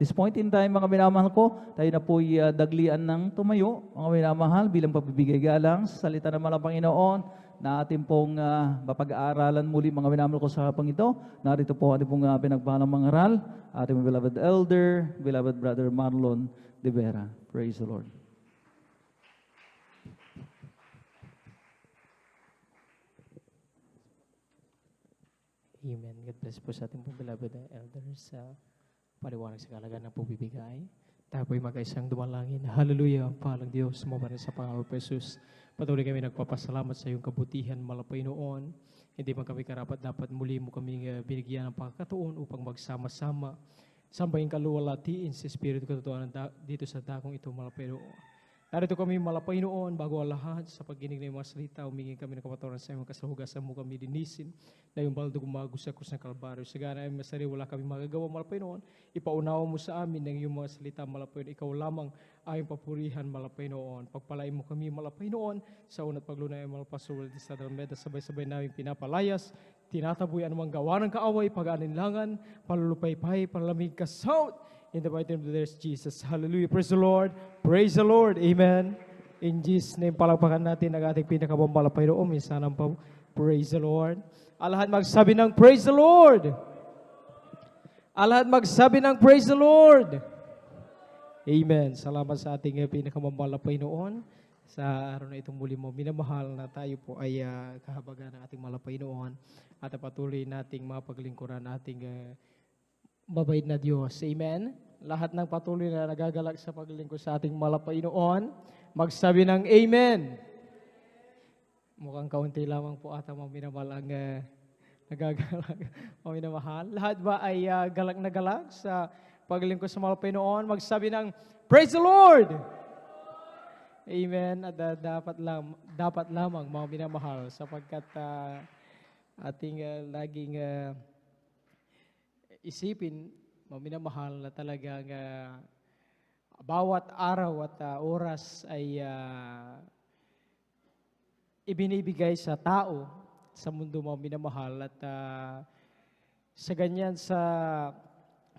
This point in time, mga minamahal ko, tayo na po'y daglian ng tumayo, mga minamahal, bilang pagbibigay galang sa salita ng malang Panginoon, na ating pong mapag-aaralan muli, mga minamahal ko sa hapang ito. Narito po ating pong pinagpahalang mangaral, ating beloved elder, beloved brother Marlon de Vera. Praise the Lord. Amen. God bless po sa ating pong beloved elders sa paliwanag sa kalagaan ng pubibigay. Tayo po'y mag-isang dumalangin. Hallelujah. Palang Diyos, sumabarin sa Panginoon po Jesus. Patuloy kami nagpapasalamat sa iyong kabutihan, malapay noon. Hindi man kami karapat dapat muli mo kami binigyan ng pagkakataon upang magsama-sama. Sambahin kaluwalhatiin sa Espiritu katotohanan dito sa dakong ito, malapay noon. Narito kami malapay noon, bago ang lahat, sa pagginig ng mga salita, humingi kami ng kapatawaran sa iyong kasahugasan mo kami linisin, na yung baldo gumagos sa krus ng Kalbaryo. Sagana ay masari, wala kami magagawa malapay noon. Ipaunawa mo sa amin ng iyong mga salita malapay noon. Ikaw lamang ay papurihan malapay noon. Pagpalain mo kami malapay noon, sa unat paglunay ay malapasural di sa Dalmeda, sabay-sabay namin pinapalayas, tinataboy anumang gawa ng kaaway, pag-aninlangan, palulupay-pay, palamig ka south. In the mighty name of the Lord Jesus. Hallelujah. Praise the Lord. Praise the Lord. Amen. In Jesus' name, palakpakan natin ang ating pinakabambalapay noon. Minsan ang praise the Lord. Alahat magsabi ng praise the Lord. Alahat magsabi ng praise the Lord. Amen. Salamat sa ating pinakabambalapay noon. Sa araw na itong muli mo, minamahal na tayo po ay kahabagan ng ating malapay noon at patuloy nating mapaglingkuran ating mabait na Diyos. Amen? Lahat ng patuloy na nagagalak sa paglingkod sa ating malapay noon, magsabi ng Amen. Mukhang kaunti lamang po ata mga minamahal ang nagagalak, mga minamahal. Lahat ba ay galak na galak sa paglingkod sa malapay noon? Magsabi ng Praise the Lord! Amen. At dapat lamang mga minamahal sapagkat ating laging isipin, minamahal na talagang bawat araw at oras ay ibinibigay sa tao sa mundo mo minamahal at sa ganyan sa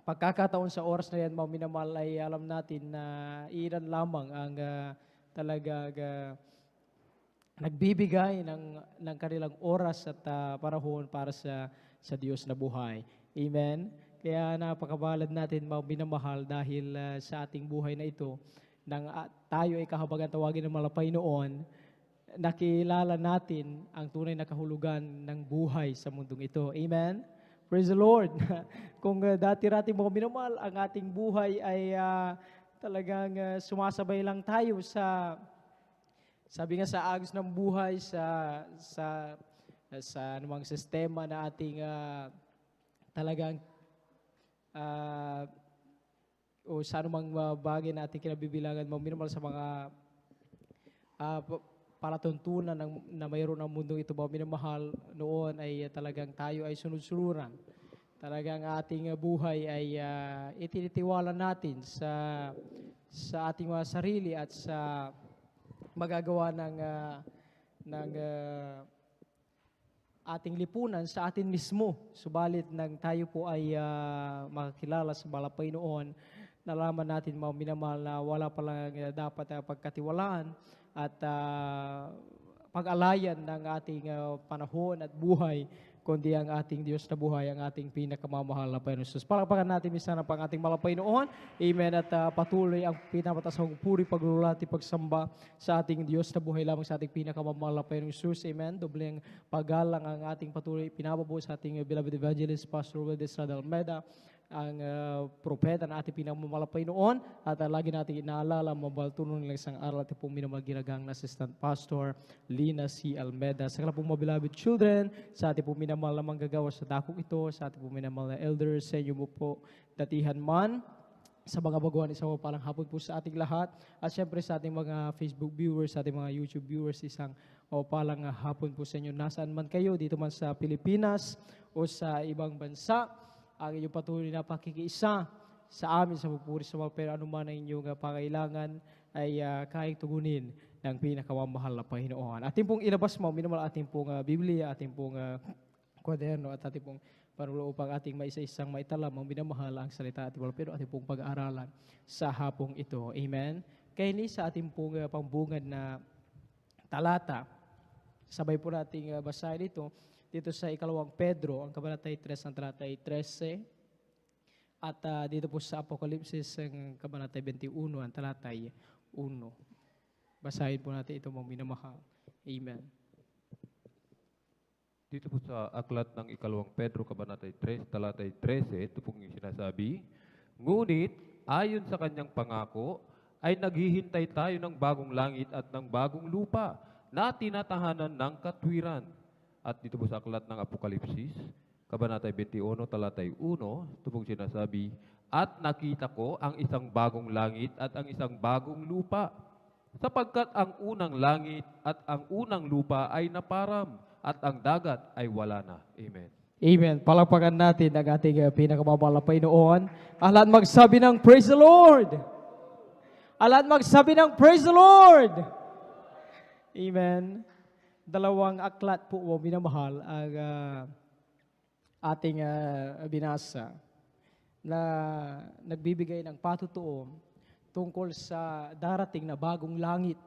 pagkakataon sa oras na yan mga minamahal ay alam natin na ilan lamang ang talagang nagbibigay ng kanilang oras at panahon para sa Diyos na buhay. Amen? Kaya napakabalad natin mga minamahal dahil sa ating buhay na ito, nang tayo ay kahabagan tawagin ng malapay noon, nakilala natin ang tunay na kahulugan ng buhay sa mundong ito. Amen? Praise the Lord! Kung dati-rati mga minamahal, ang ating buhay ay talagang sumasabay lang tayo sa, sabi nga sa agos ng buhay, sa anumang sistema na ating talagang o sa anumang bagay na ating kinabibilangan mga minamahal sa mga palatuntunan na mayroon ng mundong ito mga minamahal noon ay talagang tayo ay sunod-sunuran. Talagang ating buhay ay itinitiwala natin sa ating mga sarili at sa magagawa ng ating lipunan sa atin mismo. Subalit nang tayo po ay makakilala sa malapay noon, nalaman natin mga minamahal na wala palang dapat pagkatiwalaan at pag-alayan ng ating panahon at buhay, kundi ang ating Diyos na buhay, ang ating pinakamamahal na Panginoon Jesus. Palakpakan natin minsan ang ating malapay noon. Amen. At patuloy ang pinapataas ng puri, paglulati, pagsamba sa ating Diyos na buhay lamang sa ating pinakamamahal na Panginoon Jesus. Amen. Dobleng paggalang ang ating patuloy pinababuo sa ating beloved evangelist, Pastor Wildes Radalmeda, ang propeta na ating pinamamalapay noon at lagi natin inaalala mabaltunon ng isang aral at pong minamahal ginagang na Assistant Pastor Lina C. Almeda. Sa kala pong mga beloved children, sa ating pong minamahal na manggagawa sa dakong ito, sa ating pong minamahal na elders, sa inyo mo po datihan man, sa mga baguhan, isang palang hapon po sa ating lahat. At syempre sa ating mga Facebook viewers, sa ating mga YouTube viewers, isang palang hapon po sa inyo. Nasaan man kayo, dito man sa Pilipinas o sa ibang bansa, ang inyong patuloy na pakikiisa sa amin sa pupuri sa mga pero anuman ang inyong pangailangan ay kayang tugunin ng pinakamamahal na Panginoon. Ating pong ilabas mo, minimal ating pong Biblia, ating pong kwaderno at ating pong para upang ating maisa-isang maitalam ang minamahal ang salita at pero ating pong pag-aaralan sa hapong ito. Amen? Kaya ni sa ating pong pambungad na talata, sabay po nating basahin dito sa ikalawang Pedro, ang kabanatay 3 ang talatay 13, at dito po sa Apokalipsis ang kabanatay 21 ang talatay 1. Basahin po natin ito mga minamahal. Amen. Dito po sa aklat ng ikalawang Pedro, kabanatay 3, talatay 13, ito pong yung sinasabi, ngunit ayon sa kanyang pangako, ay naghihintay tayo ng bagong langit at ng bagong lupa na tinatahanan ng katwiran. At dito po sa aklat ng Apokalipsis, kabanatay 21, talatay 1, ito pong sinasabi, at nakita ko ang isang bagong langit at ang isang bagong lupa, sapagkat ang unang langit at ang unang lupa ay naparam, at ang dagat ay wala na. Amen. Amen. Palakpakan natin ang ating pinakamabalang Panginoon. Ang lahat magsabi ng Praise the Lord! Ang lahat magsabi ng Praise the Lord! Amen. Dalawang aklat po o minamahal ang ating binasa na nagbibigay ng patutuo tungkol sa darating na bagong langit.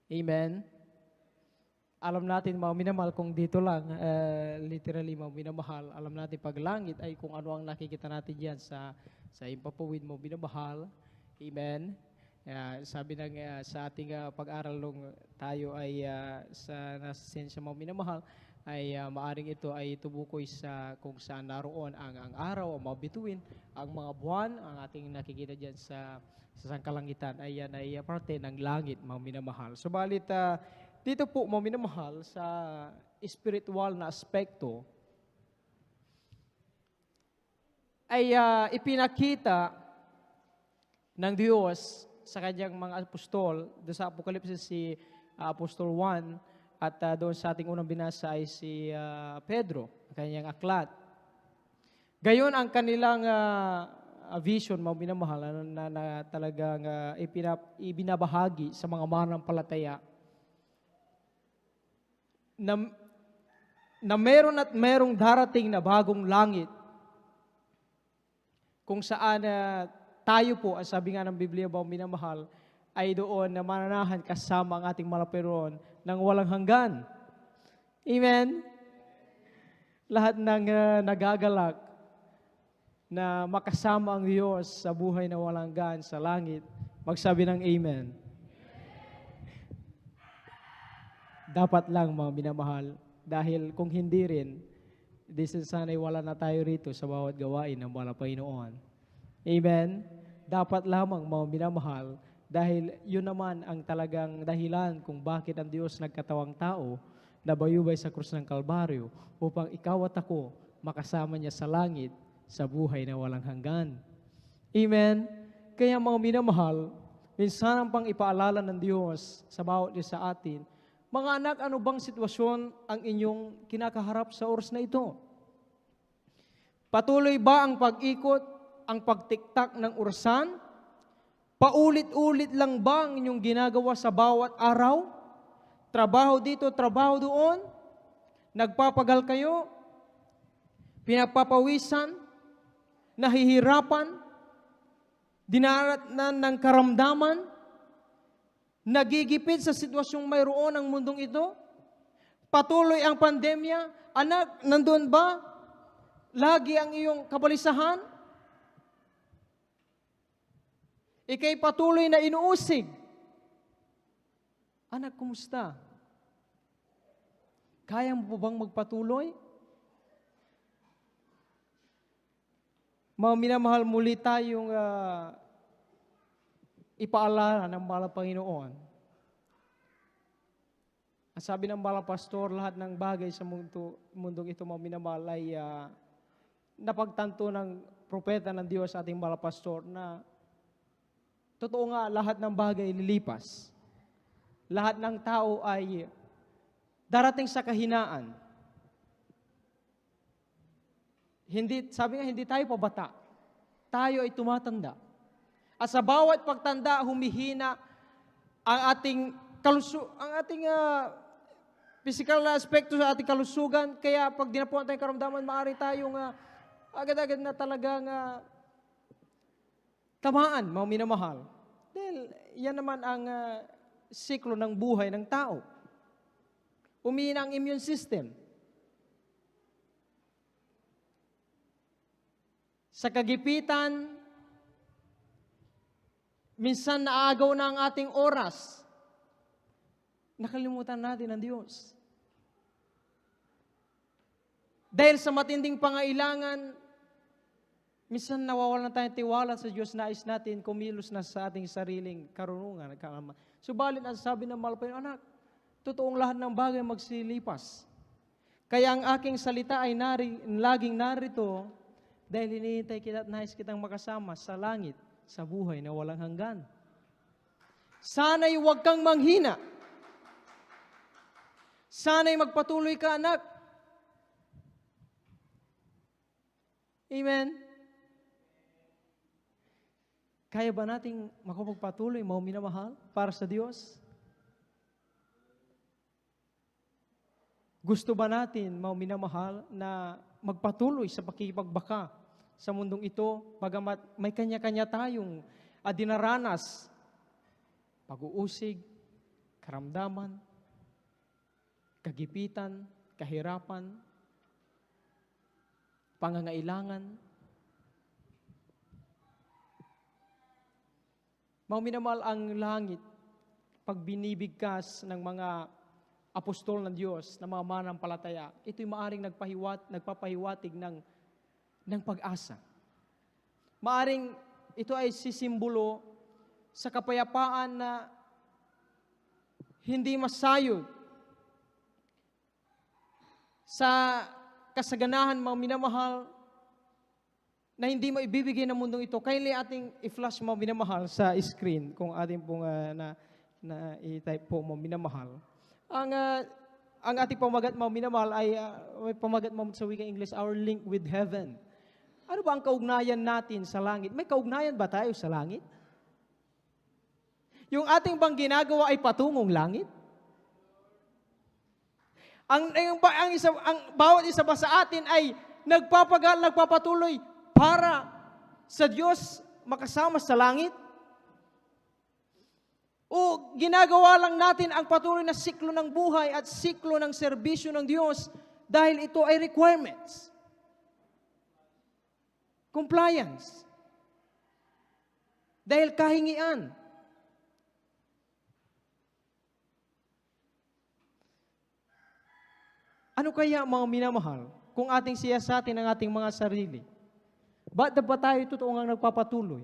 Amen. Alam natin mga minamahal kung dito lang, literally mga minamahal, alam natin pag langit ay kung ano ang nakikita natin diyan sa impapawid mo minamahal. Amen. Sabi ng sa ating pag-aral nung tayo ay sa nasa siyensya mga minamahal, ay maaring ito ay tubukoy sa kung saan naroon ang araw, ang mga bituin, ang mga buwan, ang ating nakikita diyan sa sangkalangitan ay yan ay parte ng langit mga minamahal. Subalit dito po mga minamahal sa spiritual na aspekto ay ipinakita ng Diyos sa kanyang mga apostol, doon sa Apokalipsis si Apostol 1, at doon sa ating unang binasa ay si Pedro, kanyang aklat. Gayon ang kanilang vision, mga minamahal, na talagang ibinabahagi sa mga mananampalataya na meron at merong darating na bagong langit kung saan tayo po, ang sabi nga ng Biblia ba minamahal, ay doon na mananahan kasama ang ating malapiron ng walang hanggan. Amen? Lahat ng nagagalak na makasama ang Diyos sa buhay na walang hanggan sa langit, magsabi ng Amen. Dapat lang mga minamahal, dahil kung hindi rin, sana'y wala na tayo rito sa bawat gawain ng walang Panginoon. Amen? Dapat lamang mga minamahal, dahil yun naman ang talagang dahilan kung bakit ang Diyos nagkatawang tao na bayubay sa krus ng Kalbaryo upang ikaw at ako makasama niya sa langit sa buhay na walang hanggan. Amen? Kaya mga minamahal, minsan ang pang ipaalala ng Diyos sa bawat isa sa atin, mga anak, ano bang sitwasyon ang inyong kinakaharap sa oras na ito? Patuloy ba ang pag-ikot, ang pagtiktak ng orasan? Paulit-ulit lang ba ang inyong ginagawa sa bawat araw? Trabaho dito, trabaho doon? Nagpapagal kayo? Pinapapawisan? Nahihirapan? Dinaratnan ng karamdaman? Nagigipit sa sitwasyong mayroon ang mundong ito? Patuloy ang pandemya? Anak, nandun ba? Lagi ang iyong kabalisahan? Ika'y patuloy na inuusig. Anak, kumusta? Kaya mo bang magpatuloy? Mga minamahal, muli tayong ipaalala ng mahal Panginoon. Ang sabi ng mahal pastor, lahat ng bagay sa mundong ito, mga minamahal, ay napagtanto ng propeta ng Diyos sa ating mahal pastor na totoo nga, lahat ng bagay lilipas. Lahat ng tao ay darating sa kahinaan. Sabi nga, hindi tayo pabata. Tayo ay tumatanda. At sa bawat pagtanda, humihina ang ating physical na aspekto sa ating kalusugan. Kaya pag dinapuan tayong karamdaman, maaari tayong agad-agad na talagang tamaan, mga minamahal. Dahil yan naman ang siklo ng buhay ng tao. Umihina ang immune system. Sa kagipitan, minsan naagaw na ang ating oras. Nakalimutan natin ang Diyos. Dahil sa matinding pangailangan, minsan nawawalan na tayong tiwala sa Diyos, nais natin kumilos na sa ating sariling karunungan. Subalit ang sabi ng mahal pa yung anak, totoong lahat ng bagay magsilipas. Kaya ang aking salita ay laging narito dahil hinihintay kita at nais kitang makasama sa langit, sa buhay na walang hanggan. Sana'y huwag kang manghina. Sana'y magpatuloy ka, anak. Amen. Kaya ba nating makapagpatuloy, mga minamahal, para sa Diyos? Gusto ba natin, mga minamahal, na magpatuloy sa pakikipagbaka sa mundong ito, bagamat may kanya-kanya tayong dinaranas, pag-uusig, karamdaman, kagipitan, kahirapan, pangangailangan. Mga minamahal, ang langit, pag binibigkas ng mga apostol ng Diyos, na mga manampalataya, ito'y maaring nagpapahiwatig ng pag-asa. Maaring ito ay sisimbolo sa kapayapaan na hindi masayod, sa kasaganahan, mga minamahal, na hindi maibibigay ng mundong ito. Kaya ating i-flash, mga minamahal, sa screen, kung ating pong na i-type po, mga minamahal. Ang ating pamagat, mga minamahal, ay may pamagat mo sa wikang English, our link with heaven. Ano ba ang kaugnayan natin sa langit? May kaugnayan ba tayo sa langit? Yung ating bang ginagawa ay patungong langit? Ang bawat isa ba sa atin ay nagpapatuloy para sa Diyos makasama sa langit? O ginagawa lang natin ang patuloy na siklo ng buhay at siklo ng serbisyo ng Diyos dahil ito ay requirements. Compliance. Dahil kahingian. Ano kaya, mga minamahal, kung ating siyasatin ang ating mga sarili? Ba't ba tayo totoong ang nagpapatuloy?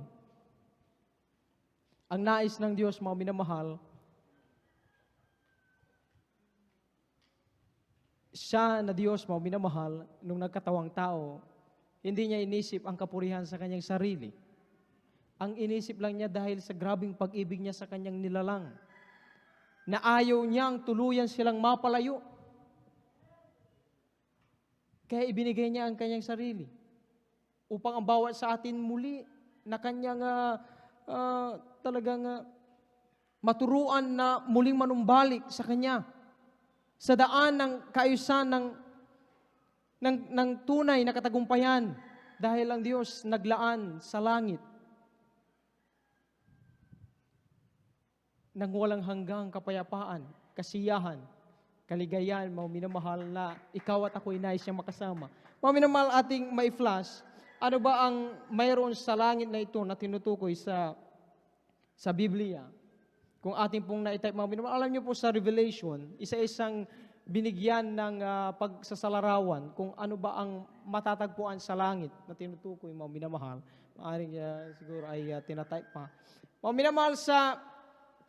Ang nais ng Diyos, mga minamahal, siya na Diyos, mga minamahal, nung nagkatawang tao, hindi niya inisip ang kapurihan sa kanyang sarili. Ang inisip lang niya dahil sa grabing pag-ibig niya sa kanyang nilalang, na ayaw niyang tuluyan silang mapalayo. Kaya ibinigay niya ang kanyang sarili upang ang bawat sa atin muli na kanyang talagang maturuan na muling manumbalik sa Kanya sa daan ng kaayusan ng tunay na katagumpayan dahil ang Diyos naglaan sa langit ng walang hanggang kapayapaan, kasiyahan, kaligayahan, mga minamahal, na ikaw at ako'y nais niyang makasama. Mga minamahal, ating mai-flash, ano ba ang mayroon sa langit na ito na tinutukoy sa Biblia? Kung ating pong na-type, mga minamahal, alam niyo po sa Revelation, isa-isang binigyan ng pagsasalarawan kung ano ba ang matatagpuan sa langit na tinutukoy, mga minamahal. Maaring siguro ay tinatype pa. Mga minamahal,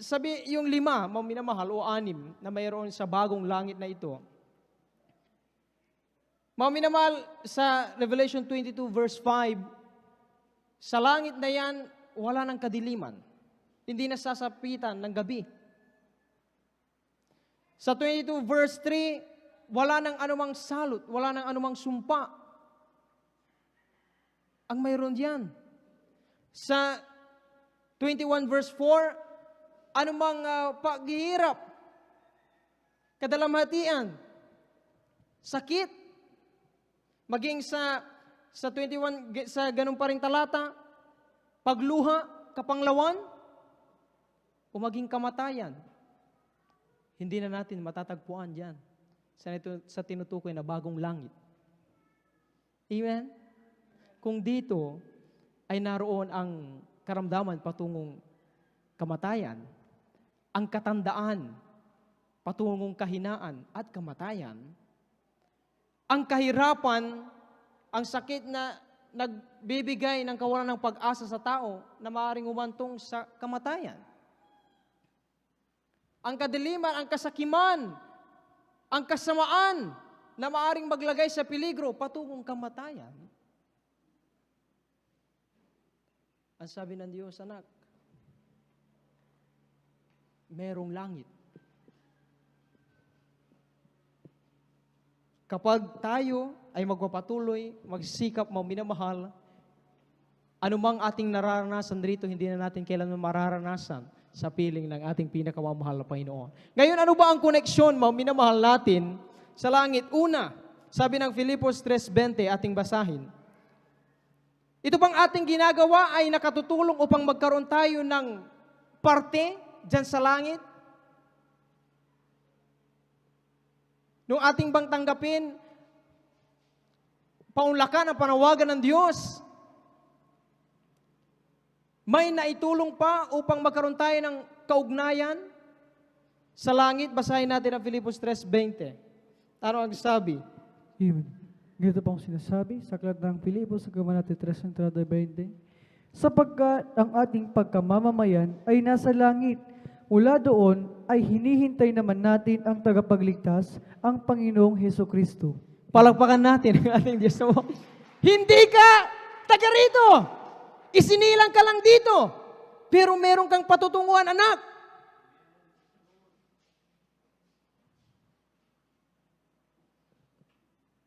sabi yung 5, mga minamahal, o 6 na mayroon sa bagong langit na ito. Mga minamahal, sa Revelation 22 verse 5, sa langit na yan, wala ng kadiliman. Hindi nasasapitan ng gabi. Sa 22 verse 3, wala ng anumang salot, wala ng anumang sumpa. Ang mayroon diyan. Sa 21 verse 4, anumang paghihirap, kadalamhatian, sakit, maging sa 21, sa ganun pa ring talata, pagluha, kapanglawan, o maging kamatayan. Hindi na natin matatagpuan dyan sa tinutukoy na bagong langit. Amen? Kung dito ay naroon ang karamdaman patungong kamatayan, ang katandaan patungong kahinaan at kamatayan, ang kahirapan, ang sakit na nagbibigay ng kawalan ng pag-asa sa tao na maaaring umantong sa kamatayan. Ang kadiliman, ang kasakiman, ang kasamaan na maaaring maglagay sa peligro patungong kamatayan. Ang sabi ng Diyos, anak, merong langit. Kapag tayo ay magpapatuloy, magsikap, minamahal, anumang ating nararanasan dito, hindi na natin kailanman mararanasan sa piling ng ating pinakamamahal na Panginoon. Ngayon, ano ba ang koneksyon, minamahal natin sa langit? Una, sabi ng Filipos 3:20, ating basahin. Ito pang ating ginagawa ay nakatutulong upang magkaroon tayo ng parte dyan sa langit. Nung ating bang tanggapin, paunlakan ang panawagan ng Diyos, may naitulong pa upang magkaroon tayo ng kaugnayan sa langit. Basahin natin ang Filipos 3:20. Ano ang sabi? Amen. Ganito pong sinasabi sa aklat ng Filipos sa Kabanata 3:20, sapagkat ang ating pagkamamamayan ay nasa langit. Mula doon ay hinihintay naman natin ang tagapagligtas, ang Panginoong Hesukristo. Palakpakan natin ang ating Diyos. Hindi ka taga rito. Isinilang ka lang dito. Pero meron kang patutunguhan, anak.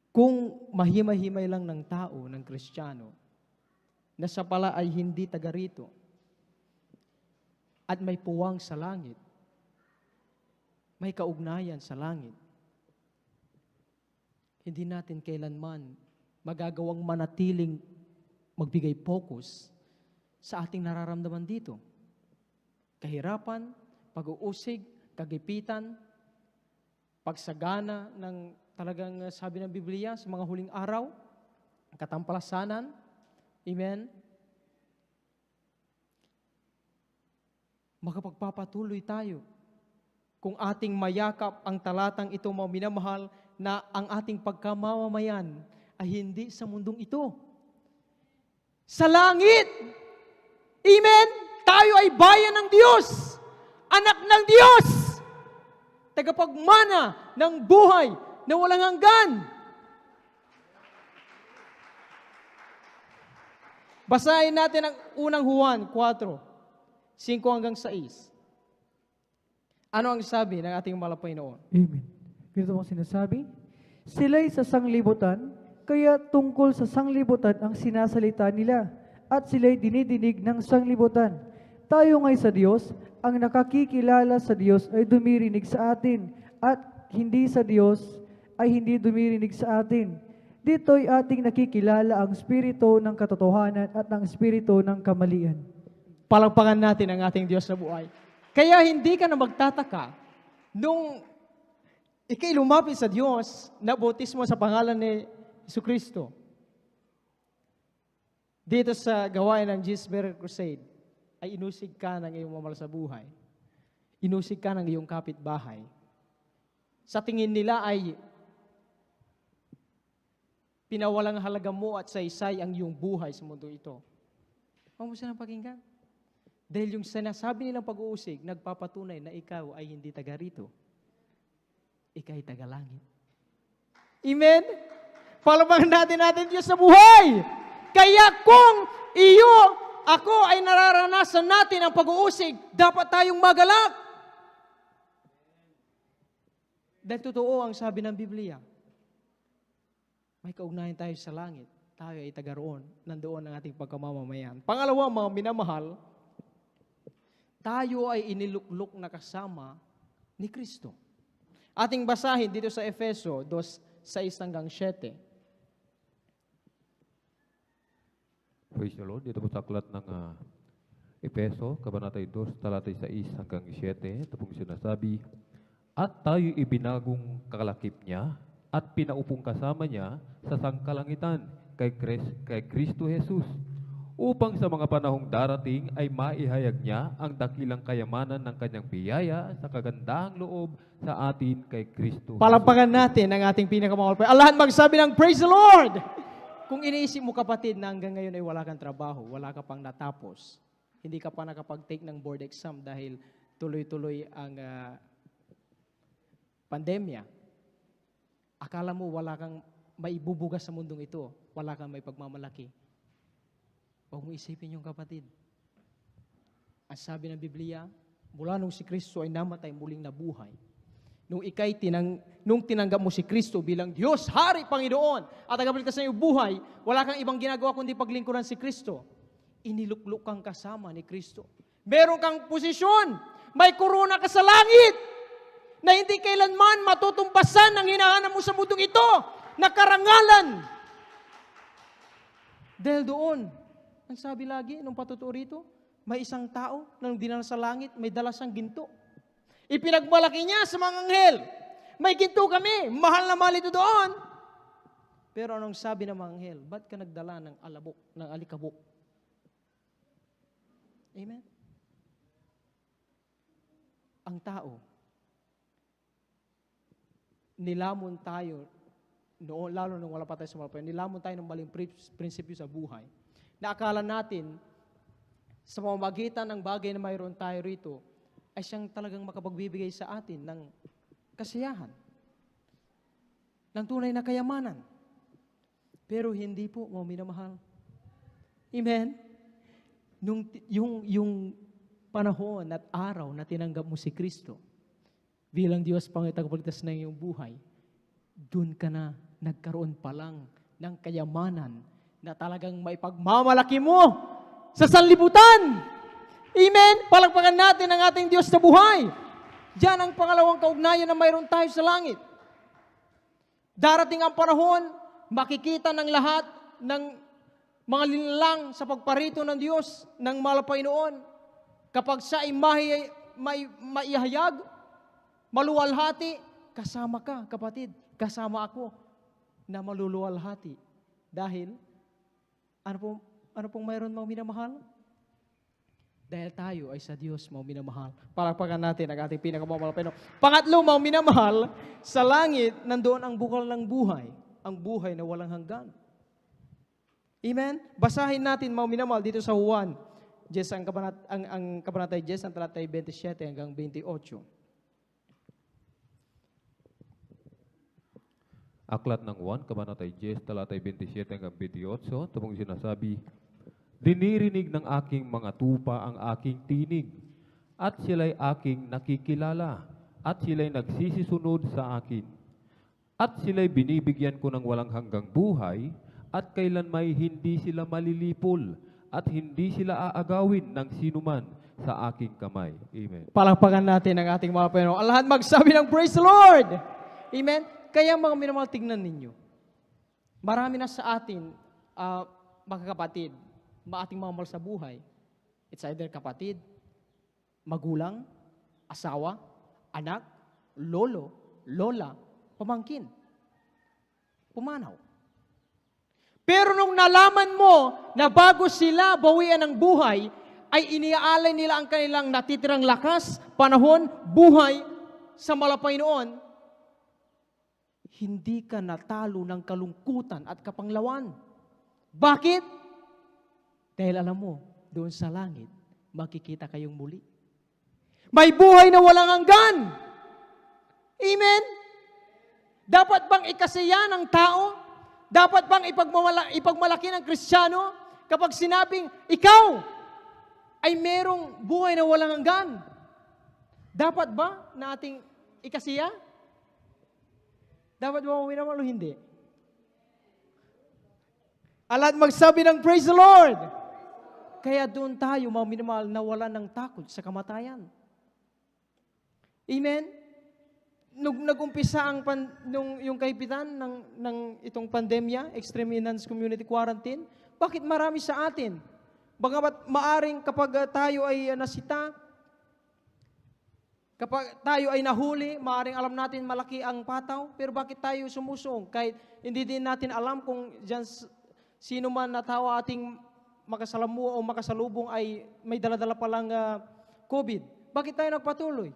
Kung mahimay-himay lang ng tao, ng Kristiyano, na siya pala ay hindi taga rito, at may puwang sa langit, may kaugnayan sa langit, hindi natin kailanman magagawang manatiling magbigay focus sa ating nararamdaman dito. Kahirapan, pag-uusig, kagipitan, pagsagana ng talagang sabi ng Biblia sa mga huling araw, katampalasanan. Amen? Makapagpapatuloy tayo kung ating mayakap ang talatang ito, mga minamahal, na ang ating pagkamamamayan ay hindi sa mundong ito. Sa langit! Amen? Tayo ay bayan ng Diyos, anak ng Diyos, tagapagmana ng buhay na walang hanggan. Basahin natin ang unang Juan 4:5-6. Ano ang sabi ng ating mahal na Panginoon? Amen. Ganito pong sinasabi, sila'y sa sanglibutan, kaya tungkol sa sanglibutan ang sinasalita nila, at sila'y dinidinig ng sanglibutan. Tayo ngay sa Diyos, ang nakakikilala sa Diyos ay dumirinig sa atin, at hindi sa Diyos ay hindi dumirinig sa atin. Dito'y ating nakikilala ang spirito ng katotohanan at ang spirito ng kamalian. Palakpakan natin ang ating Diyos na buhay. Kaya hindi ka na magtataka nung ikay lumapit sa Diyos na bautismo sa pangalan ni Jesucristo. Dito sa gawain ng Jesus Miracle Crusade, ay inusig ka ng iyong mamahal sa buhay. Inusig ka ng iyong kapitbahay. Sa tingin nila ay pinawalang halaga mo at saysay ang iyong buhay sa mundo ito. Huwag mo silang pakinggan. Dahil yung sinasabi nilang pag-uusig, nagpapatunay na ikaw ay hindi taga rito. Ikaw ay taga langit. Amen? Palabang natin Diyos sa buhay. Kaya kung ako ay nararanasan natin ang pag-uusig, dapat tayong magalak. Dahil totoo ang sabi ng Biblia. May kaugnayan tayo sa langit. Tayo ay taga roon. Nandoon ang ating pagkamamamayan. Pangalawa, mga minamahal, tayo ay iniluklok na kasama ni Kristo. Ating basahin dito sa Efeso 2:6-7. Praise the Lord. Dito po sa aklat ng Efeso, Kabanata 2, talatay 6-7. Ito pong sinasabi, at tayo ibinagong kalakip niya at pinaupong kasama niya sa sangkalangitan kay Kristo Jesus, upang sa mga panahong darating ay maihayag niya ang dakilang kayamanan ng kanyang biyaya sa kagandahang loob sa atin kay Kristo. Palampagan natin ang ating pinakamahal. Alahan magsabi ng Praise the Lord! Kung iniisip mo kapatid na hanggang ngayon ay wala kang trabaho, wala ka pang natapos, hindi ka pa nakapag-take ng board exam dahil tuloy-tuloy ang pandemya, akala mo wala kang maibubugas sa mundong ito, wala kang may pagmamalaki. Huwag mo isipin yung kapatid. Ang sabi ng Biblia, mula nung si Kristo ay namatay, muling nabuhay. Nung tinanggap mo si Kristo bilang Diyos, Hari, Panginoon, at tagapagligtas sa iyong buhay, wala kang ibang ginagawa kundi paglingkuran si Kristo. Inilukluk kang kasama ni Kristo. Meron kang posisyon, may korona ka sa langit, na hindi kailanman matutumpasan ang hinahanap mo sa mundong ito, na karangalan. Dahil doon, ang sabi lagi, nung patutuo rito, may isang tao na nung dinala sa langit, may dala siyang ginto. Ipinagmalaki niya sa mga anghel. May ginto kami, mahal na mahal ito doon. Pero anong sabi ng mga anghel? Ba't ka nagdala ng alikabok? Amen? Ang tao, nilamon tayo, noon, lalo nung wala pa tayo sa malapayan, nilamon tayo ng maling prinsipyo sa buhay. Na akala natin, sa pamamagitan ng bagay na mayroon tayo rito, ay siyang talagang makapagbibigay sa atin ng kasiyahan, ng tunay na kayamanan. Pero hindi po, mga minamahal. Amen? Yung panahon at araw na tinanggap mo si Kristo bilang Diyos Panginoon na iyong buhay, dun ka na nagkaroon pa lang ng kayamanan na talagang maipagmamalaki mo sa sanlibutan. Amen? Palakpakan natin ang ating Diyos na buhay. Diyan ang pangalawang kaugnayan na mayroon tayo sa langit. Darating ang panahon, makikita ng lahat ng mga linlang sa pagparito ng Diyos, ng Panginoon, kapag siya ay maihayag, maluwalhati, kasama ka, kapatid, kasama ako na maluluwalhati. Dahil, ano pong mayroon mga minamahal? Dahil tayo ay sa Diyos, mga minamahal. Palakpakan natin ang ating pinakamamahal. Pangatlo, mga minamahal, sa langit, nandoon ang bukal ng buhay. Ang buhay na walang hanggan. Amen? Basahin natin, mga minamahal, dito sa Juan. Ang kabanatay 10, ang talatay 27 hanggang 28. Aklat ng Juan, Kabanatay 10, talatay 27 hanggang 28. Ito pong sinasabi, dinirinig ng aking mga tupa ang aking tinig, at sila'y aking nakikilala, at sila'y nagsisisunod sa akin. At sila'y binibigyan ko ng walang hanggang buhay, at kailan may hindi sila malilipol, at hindi sila aagawin ng sinuman sa aking kamay. Amen. Palakpakan natin ang ating mga Panginoon. Ang lahat magsabi ng Praise the Lord! Amen? Kaya mga minamahal, tingnan ninyo. Marami na sa atin, mga kapatid, ating mga mahal sa buhay. It's either kapatid, magulang, asawa, anak, lolo, lola, pamangkin, pumanaw. Pero nung nalaman mo na bago sila bawian ng buhay, ay iniaalay nila ang kanilang natitirang lakas, panahon, buhay sa Panginoon, hindi ka natalo ng kalungkutan at kapanglawan. Bakit? Dahil alam mo, doon sa langit, makikita kayong muli. May buhay na walang hanggan. Amen? Dapat bang ikasiya ng tao? Dapat bang ipagmalaki ng Kristiyano kapag sinabing, ikaw ay merong buhay na walang hanggan? Dapat ba na ating ikasiya? Dapat ba minamahal o hindi? Alat magsabi ng Praise the Lord! Kaya doon tayo, mga minamahal, na wala ng takot sa kamatayan. Amen? nung nag-umpisa yung kahipitan ng itong pandemya, Extreme Enhanced Community Quarantine, bakit marami sa atin? Bagamat maaring kapag tayo ay nasita, kapag tayo ay nahuli, maaring alam natin malaki ang pataw, pero bakit tayo sumusong? Kahit hindi din natin alam kung dyan sino man na tao ating makasalamuha o makasalubong ay may daladala palang COVID. Bakit tayo nagpatuloy?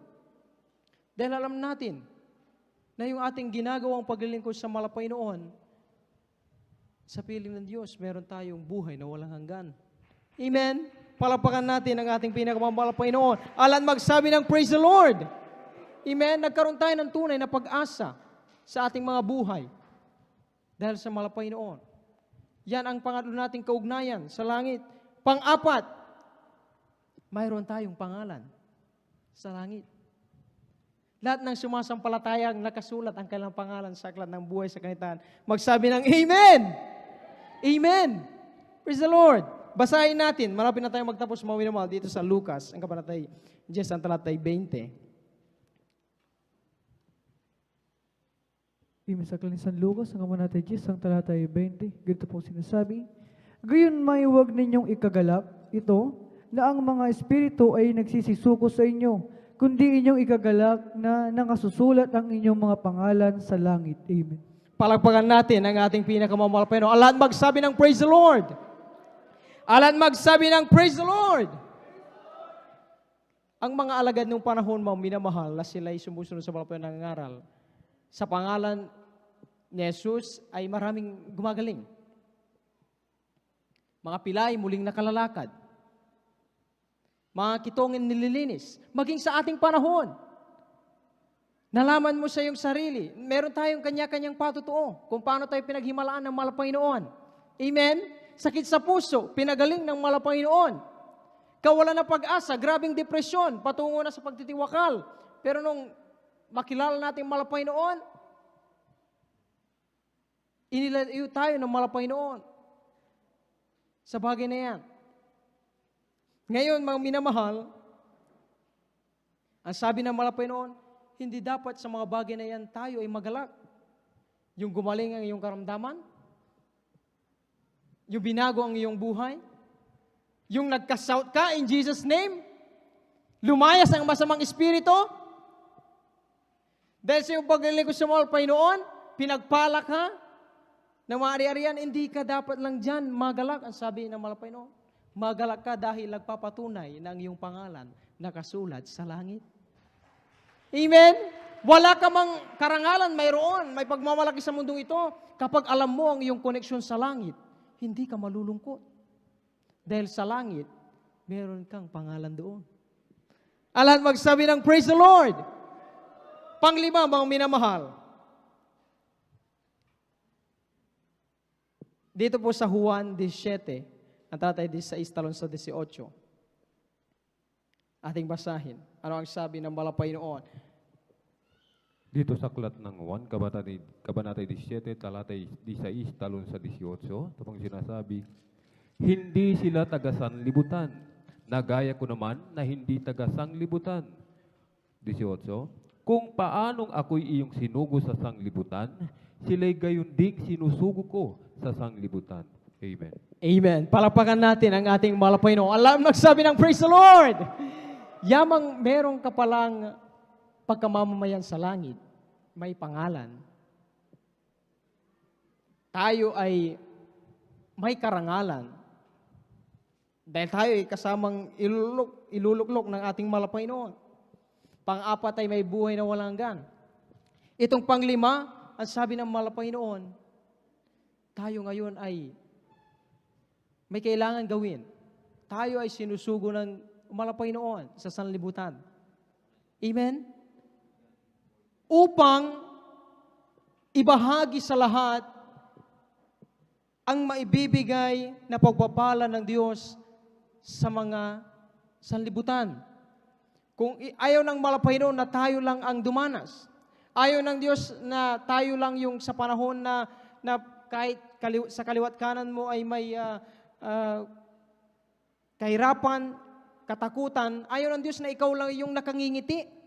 Dahil alam natin na yung ating ginagawang paglilingkod sa Malapaynoon, sa piling ng Diyos, meron tayong buhay na walang hanggan. Amen? Palapakan natin ang ating pinakamamahal Panginoon. Alan magsabi ng praise the Lord. Amen? Nagkaroon tayo ng tunay na pag-asa sa ating mga buhay dahil sa Malapaynoon. Yan ang pangatlo nating kaugnayan sa langit. Pang-apat, mayroon tayong pangalan sa langit. Lahat ng sumasampalatayang nakasulat ang kanilang pangalan sa aklat ng buhay sa kanitaan. Magsabi ng Amen! Amen! Praise the Lord! Basahin natin, malapit na tayo magtapos mga minamahal dito sa Lucas, ang kabanatay 10, ang talatay 20. Sa aklat ni San Lucas, ang kabanatay 10, ang talatay 20, ganito po sinasabi, gayon may huwag ninyong ikagalak ito, na ang mga espiritu ay nagsisisuko sa inyo, kundi inyong ikagalak na nakasusulat ang inyong mga pangalan sa langit. Amen. Palagpagan natin ang ating pinakamamahal Panginoon. Alan magsabi ng praise the Lord. Alan magsabi ng praise the Lord. Ang mga alagad ng panahon mga minamahal na sila ay sumusunod sa mga nangangaral, sa pangalan ni Jesus ay maraming gumagaling. Mga pilay muling nakalalakad. Mga kitongin nililinis. Maging sa ating panahon. Nalaman mo sa iyong sarili. Meron tayong kanya-kanyang patutuo kung paano tayo pinaghimalaan ng Malapanginoon. Amen? Sakit sa puso, pinagaling ng Malapanginoon. Kawalan ng pag-asa, grabing depresyon, patungo na sa pagtitiwakal. Pero nung makilala natin ang Malapanginoon, inilayo tayo ng Malapanginoon sa bagay na yan. Ngayon, mga minamahal, ang sabi ng Malapanginoon, hindi dapat sa mga bagay na yan tayo ay magalak. Yung gumaling ang iyong karamdaman, yung binago ang iyong buhay, yung nagka-shout ka in Jesus' name, lumayas ang masamang espiritu, dahil sa iyong paglilingkod sa Malapanginoon, pinagpala ka ng mga ari-arian, hindi ka dapat lang dyan magalak, ang sabi ng Malapanginoon. Magalak ka dahil nagpapatunay ng iyong pangalan nakasulat sa langit. Amen? Wala ka mang karangalan, mayroon, may pagmamalaki sa mundong ito. Kapag alam mo ang iyong koneksyon sa langit, hindi ka malulungkot. Dahil sa langit, meron kang pangalan doon. Alahat magsabi ng praise the Lord. Panglima, mga minamahal. Dito po sa Juan 17, ang tatay 16 talon sa 18. Ating basahin. Ano ang sabi ng Malapanginoon? Dito sa aklat ng 1, Kabanatay 17, talatay 16, talon sa 18, ito pang sinasabi, hindi sila taga-sanlibutan, na gaya ko naman na hindi taga-sanglibutan. 18, kung paanong ako'y iyong sinugo sa sanglibutan, sila'y gayon ding sinusugo ko sa sanglibutan. Amen. Amen. Palapakan natin ang ating Malapanginoon. Alam, nagsabi ng praise the Lord. Yamang meron ka palang pagkamamamayan sa langit, may pangalan. Tayo ay may karangalan. Dahil tayo ay kasamang iluluklok ng ating Malapanginoon. Pang-apat ay may buhay na walang hanggan. Itong panglima, ang sabi ng Malapanginoon, tayo ngayon ay may kailangan gawin. Tayo ay sinusugo ng Malapanginoon sa sanlibutan. Amen? Upang ibahagi sa lahat ang maibibigay na pagpapala ng Diyos sa mga sanlibutan. Kung ayaw ng Malapanginoon na tayo lang ang dumanas, ayaw ng Diyos na tayo lang yung sa panahon na kahit sa kaliwat kanan mo ay may kahirapan, katakutan, ayaw ng Diyos na ikaw lang yung nakangingiti.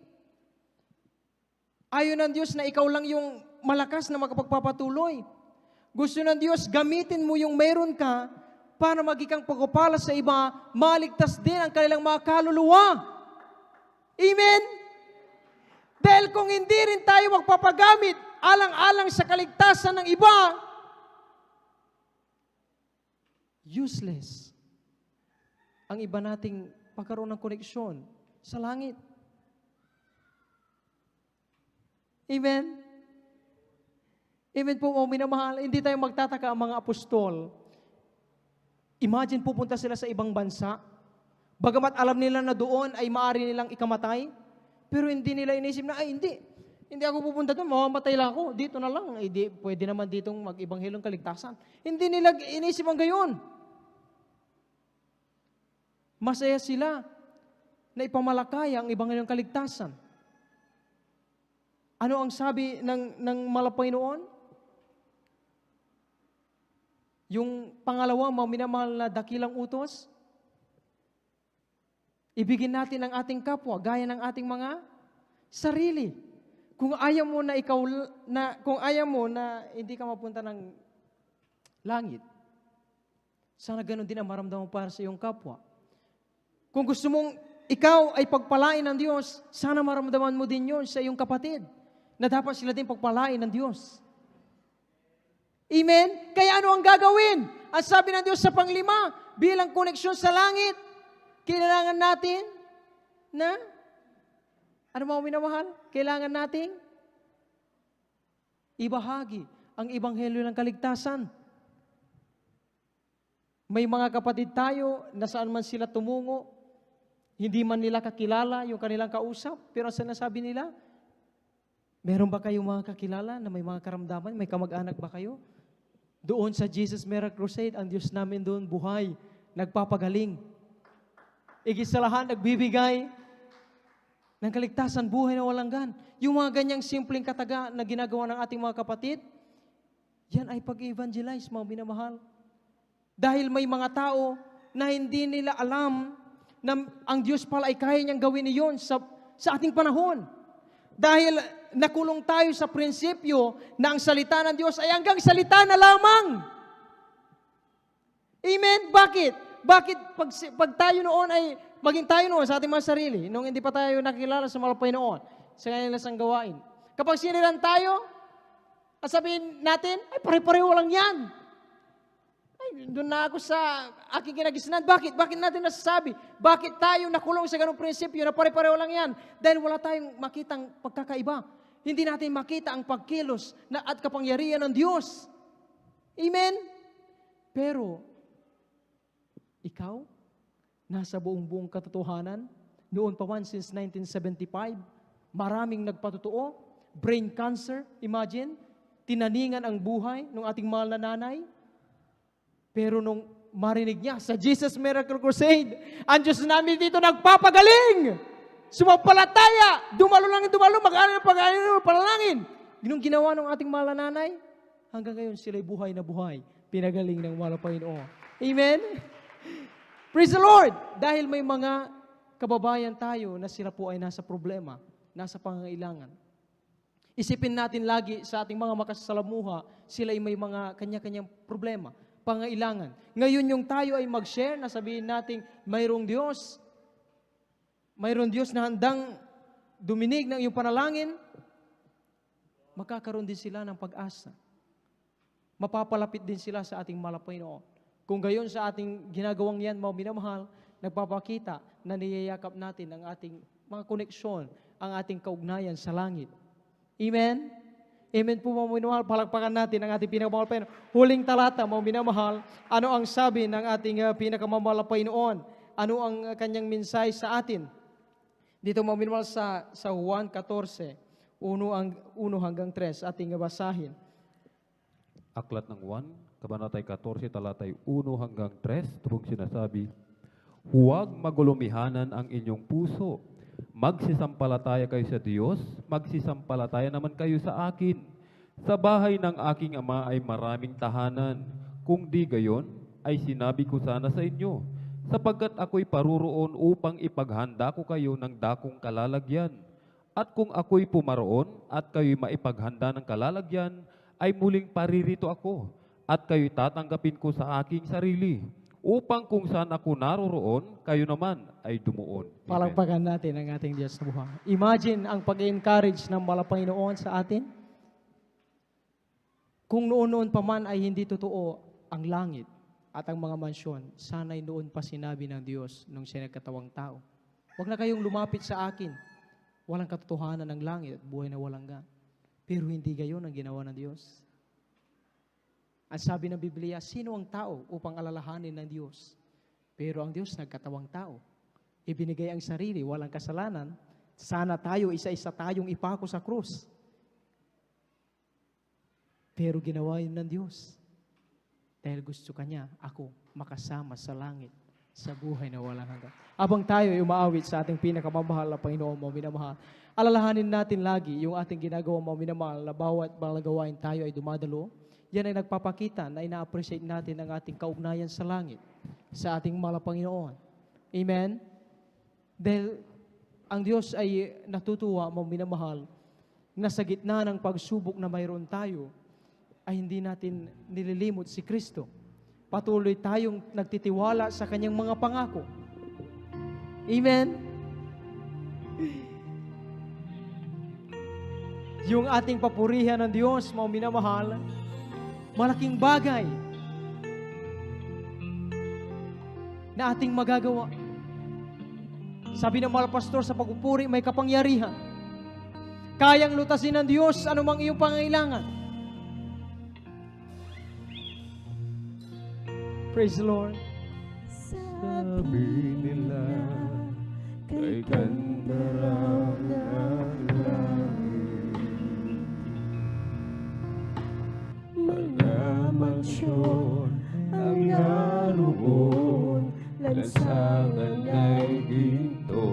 Ayaw ng Diyos na ikaw lang yung malakas na makapagpapatuloy. Gusto ng Diyos, gamitin mo yung meron ka para maging pagpapala sa iba, maligtas din ang kanilang mga kaluluwa. Amen? Dahil kung hindi rin tayo magpapagamit alang-alang sa kaligtasan ng iba, useless ang iba nating pagkaroon ng koneksyon sa langit. Amen? Amen po, mga minamahal. Hindi tayo magtataka ang mga apostol. Imagine pupunta sila sa ibang bansa. Bagamat alam nila na doon ay maaari nilang ikamatay, pero hindi nila inisip na, ay hindi. Hindi ako pupunta doon, mamamatay lang ako. Dito na lang. Pwede naman ditong mag-ibanghelyong kaligtasan. Hindi nila inisip ang gayon. Masaya sila na ipamalakaya ang ibanghelyong kaligtasan. Ano ang sabi ng malapay noon? Yung pangalawa, mga minamahal na dakilang utos, ibigin natin ang ating kapwa, gaya ng ating mga sarili. Kung ayaw mo na hindi ka mapunta ng langit, sana ganun din ang maramdaman para sa iyong kapwa. Kung gusto mong ikaw ay pagpalain ng Diyos, sana maramdaman mo din yon sa iyong kapatid, na dapat sila din pagpalain ng Diyos. Amen? Kaya ano ang gagawin? Ang sabi ng Diyos sa panglima, bilang koneksyon sa langit, kailangan natin na, ano mga minamahal? Kailangan nating ibahagi ang ebanghelyo ng kaligtasan. May mga kapatid tayo na saan man sila tumungo, hindi man nila kakilala yung kanilang kausap, pero ang sinasabi nila, meron ba kayong mga kakilala na may mga karamdaman? May kamag-anak ba kayo? Doon sa Jesus Miracle Crusade, ang Diyos namin doon buhay, nagpapagaling. Igit sa lahat, nagbibigay ng kaligtasan, buhay na walang gan. Yung mga ganyang simpleng kataga na ginagawa ng ating mga kapatid, yan ay pag-evangelize, mga minamahal. Dahil may mga tao na hindi nila alam na ang Diyos pala ay kaya niyang gawin iyon sa ating panahon. Dahil nakulong tayo sa prinsipyo na ang salita ng Diyos ay hanggang salita na lamang. Amen? Bakit? Bakit pag tayo noon ay, maging tayo noon sa ating mga sarili, nung hindi pa tayo nakilala sa malapay noon, sa kanilang gawain. Kapag siniran tayo, at sabihin natin, ay pare-pareho lang yan. Ay, doon na ako sa aking kinagisnan. Bakit? Bakit natin nasasabi? Bakit tayo nakulong sa ganung prinsipyo na pare-pareho lang yan? Dahil wala tayong makitang pagkakaiba. Hindi natin makita ang pagkilos at kapangyarihan ng Diyos. Amen? Pero, ikaw, nasa buong katotohanan, noon pa man since 1975, maraming nagpatotoo, brain cancer, imagine, tinaningan ang buhay ng ating mahal na nanay. Pero nung marinig niya sa Jesus Miracle Crusade, ang Diyos namin dito nagpapagaling! Sumampalataya! Dumalo, mag-aaral ng pag-aaral, panalangin! Ginong ginawa ng ating mahal na nanay, hanggang ngayon sila'y buhay na buhay, pinagaling ng mahal na Panginoon. Amen? Praise the Lord! Dahil may mga kababayan tayo na sila po ay nasa problema, nasa pangangailangan. Isipin natin lagi sa ating mga makasalamuha, sila ay may mga kanya-kanyang problema, pangailangan. Ngayon yung tayo ay mag-share na sabihin natin, mayroong Diyos na handang duminig ng iyong panalangin, magkakaroon din sila ng pag-asa. Mapapalapit din sila sa ating malapay noon. Kung gayon sa ating ginagawang yan, mga minamahal, nagpapakita na niyayakap natin ang ating mga koneksyon, ang ating kaugnayan sa langit. Amen? Amen po mga minamahal. Palakpakan natin ang ating pinakamamahal Panginoon. Huling talata mga minamahal. Ano ang sabi ng ating pinakamamahal Panginoon? Ano ang kanyang mensahe sa atin? Dito mga minamahal sa Juan 14, 1 hanggang 3, ating basahin. Aklat ng Juan, Kabanatay 14, talatay 1 hanggang 3, ito pong sinasabi, huwag magulumihanan ang inyong puso. Magsisampalataya kayo sa Diyos, magsisampalataya naman kayo sa akin. Sa bahay ng aking ama ay maraming tahanan. Kung di gayon, ay sinabi ko sana sa inyo, sapagkat ako'y paruroon upang ipaghanda ko kayo ng dakong kalalagyan. At kung ako'y pumaroon at kayo'y maipaghanda ng kalalagyan, ay muling paririto ako at kayo'y tatanggapin ko sa aking sarili, upang kung saan ako naroroon, kayo naman ay dumuon. Amen. Palagpagan natin ang ating Diyos na buhay. Imagine ang pag-encourage ng Panginoon sa atin. Kung noon pa man ay hindi totoo ang langit at ang mga mansyon, sana'y noon pa sinabi ng Diyos nung siya nagkatawang tao. Huwag na kayong lumapit sa akin. Walang katotohanan ng langit at buhay na walang gan. Pero hindi gayon ang ginawa ng Diyos. Ang sabi ng Biblia, sino ang tao upang alalahanin ng Diyos? Pero ang Diyos nagkatawang tao. Ibinigay ang sarili, walang kasalanan. Sana tayo, isa-isa tayong ipako sa krus. Pero ginawa yun ng Diyos. Dahil gusto Kanya, ako, makasama sa langit, sa buhay na walang hanggan. Abang tayo ay umaawit sa ating pinakamamahal na Panginoon mo, minamahal. Alalahanin natin lagi yung ating ginagawa mo, minamahal, na bawat balagawain tayo ay dumadalo. Yan ay nagpapakita na ina-appreciate natin ang ating kaugnayan sa langit, sa ating mahal na Panginoon. Amen? Dahil ang Diyos ay natutuwa mo, minamahal, na sa gitna ng pagsubok na mayroon tayo, ay hindi natin nililimot si Kristo. Patuloy tayong nagtitiwala sa Kanyang mga pangako. Amen? Yung ating papurihan ng Diyos, mga minamahal, malaking bagay na ating magagawa. Sabi ng mahal pastor, sa pagpupuri may kapangyarihan. Kayang lutasin ng Diyos anumang iyong pangailangan. Praise the Lord. Sabi nila, kay ganda raw ng langit, mga mansyon ang naroon, lansangan ay ginto,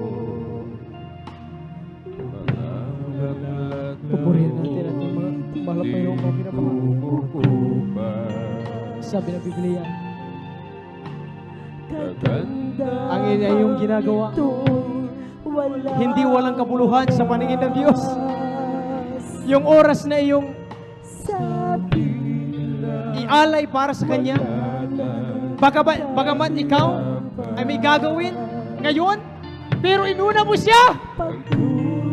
mga lalat na Pupurihin natin at yung mga mahal pa yung mga pinapahal. Sabi ng Biblia, ang iyong ginagawa, hindi walang kabuluhan sa paningin ng Diyos. Yung oras na iyong ialay para sa Kanya, bagamat ikaw ay may gagawin ngayon, pero inuna mo siya.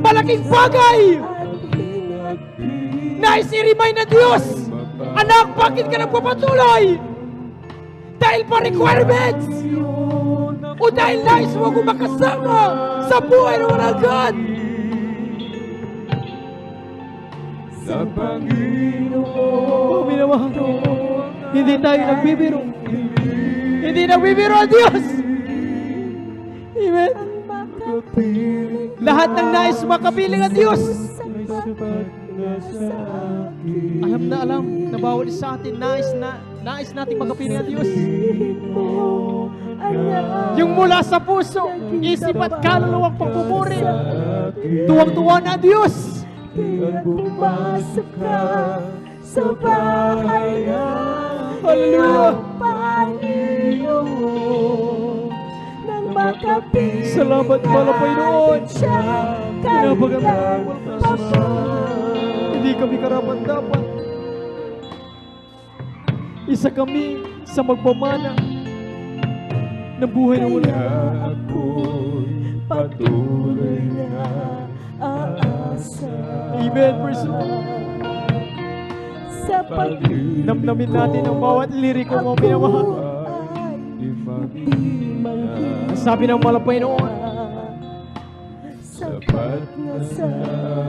Malaking bagay! Nais i-remind ng Diyos, anak, bakit ka nagpapatuloy? Dahil pa requirements! O dahil nais mo akong makasama sa buhay ng walang God! Sa Panginoon, Oh, minamahal, hindi tayo nagbibiro. Hindi nagbibiro ang Diyos! Amen? Lahat ng nais makapiling ang Diyos. Alam na bawat isa atin nais natin makapiling ang Diyos. Yung mula sa puso, isip at kaluluwang pagpupuri, tuwang-tuwa na ang Diyos. Pumasok ka sa bahay Hallelujah! Panginoon nang makapiling Salamat pala, Panginoon. siya Pinapagandaan mo ang puso. Hindi kami karapat-dapat. Isa kami sa magpamana ng buhay na wala. ako'y patuloy na aasa Amen, praise the Lord. sa pag-ibig Namnamin natin ang bawat liriko mo, minamahal. Ang sabi ng mahal na Panginoon, sapat na sa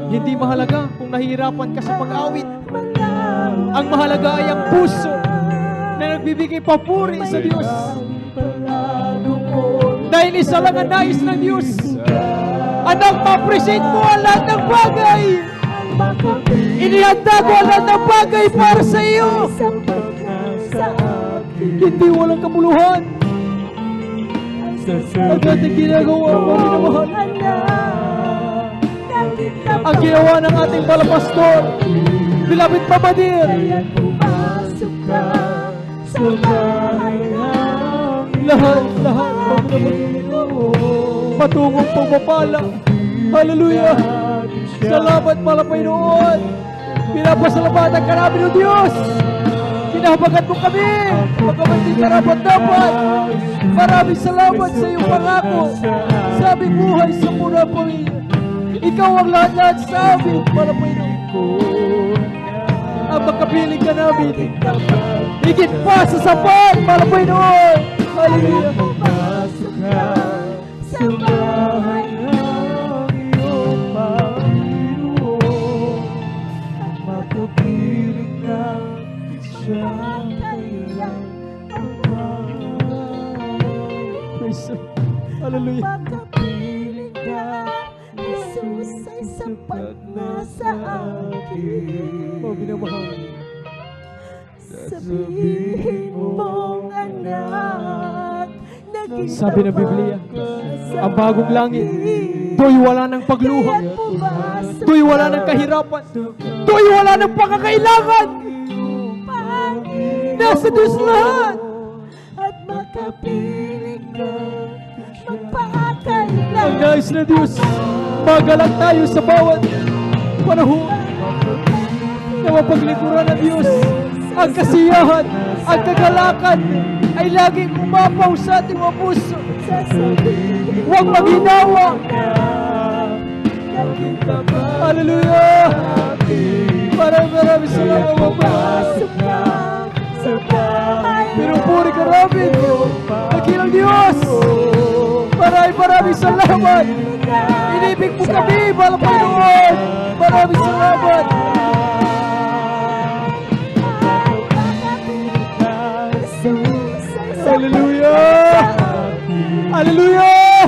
hindi mahalaga kung nahihirapan ka sa pag-awit. mga Ang mahalaga ay ang puso na nagbibigay papuri sa Diyos. Dahil isa lang ang nais ng Diyos. Anak, ma-appreciate mo ang lahat ng bagay. Inihanda ko ang lahat ng bagay para sa iyo. Hindi walang kabuluhan. Ang ating ginagawa mo, minamahal. Ang ginawa ng ating palapastor, Bilabid Pamadir. pumasok ka sa bahay Lahat magdamag. Matungong pagpapala. Hallelujah. Salamat pala Panginoon. Pinapasalamatan ka namin o Diyos. Kinahabagat mo kami. Pagkaman di karapat dapat. Maraming salamat sa iyong pangako. Sa aming buhay sa muna Panginoon. Ikaw ang lahat-lahat sa amin pala Panginoon. Ang pagkapiling ka namin. Higit pa sa sapat pala Panginoon. Hallelujah. Pumasok ka sa bahay ng iyong Panginoon at makapiling na siya kailang Praise the Lord. Hallelujah. makapiling ka. Jesus ay sapat na sa akin. Oh, binamahal. Sabihin mong anak, naging Sabi ng Biblia, sa ang bagong langit, do'y wala ng pagluha. kaya't pumasok Do'y wala ng kahirapan. Do'y wala ng pangangailangan. Panginoon Nasa Diyos lahat. at makapiling ka Ang magpakailan. nais na Diyos, magalang tayo sa bawat panahon na mapaglikuran ng Diyos. Ang kasiyahan, ang kagalakan ay laging umapaw sa ating mga puso. Sasabihin Huwag maghinawa. Hallelujah! Maraming salamat mga pumasok ka sa bahay Pinupuri ka namin. Dakilang Diyos. Maraming salamat. Inibig mo kami, mahal Panginoon. Maraming salamat. Hallelujah! Hallelujah!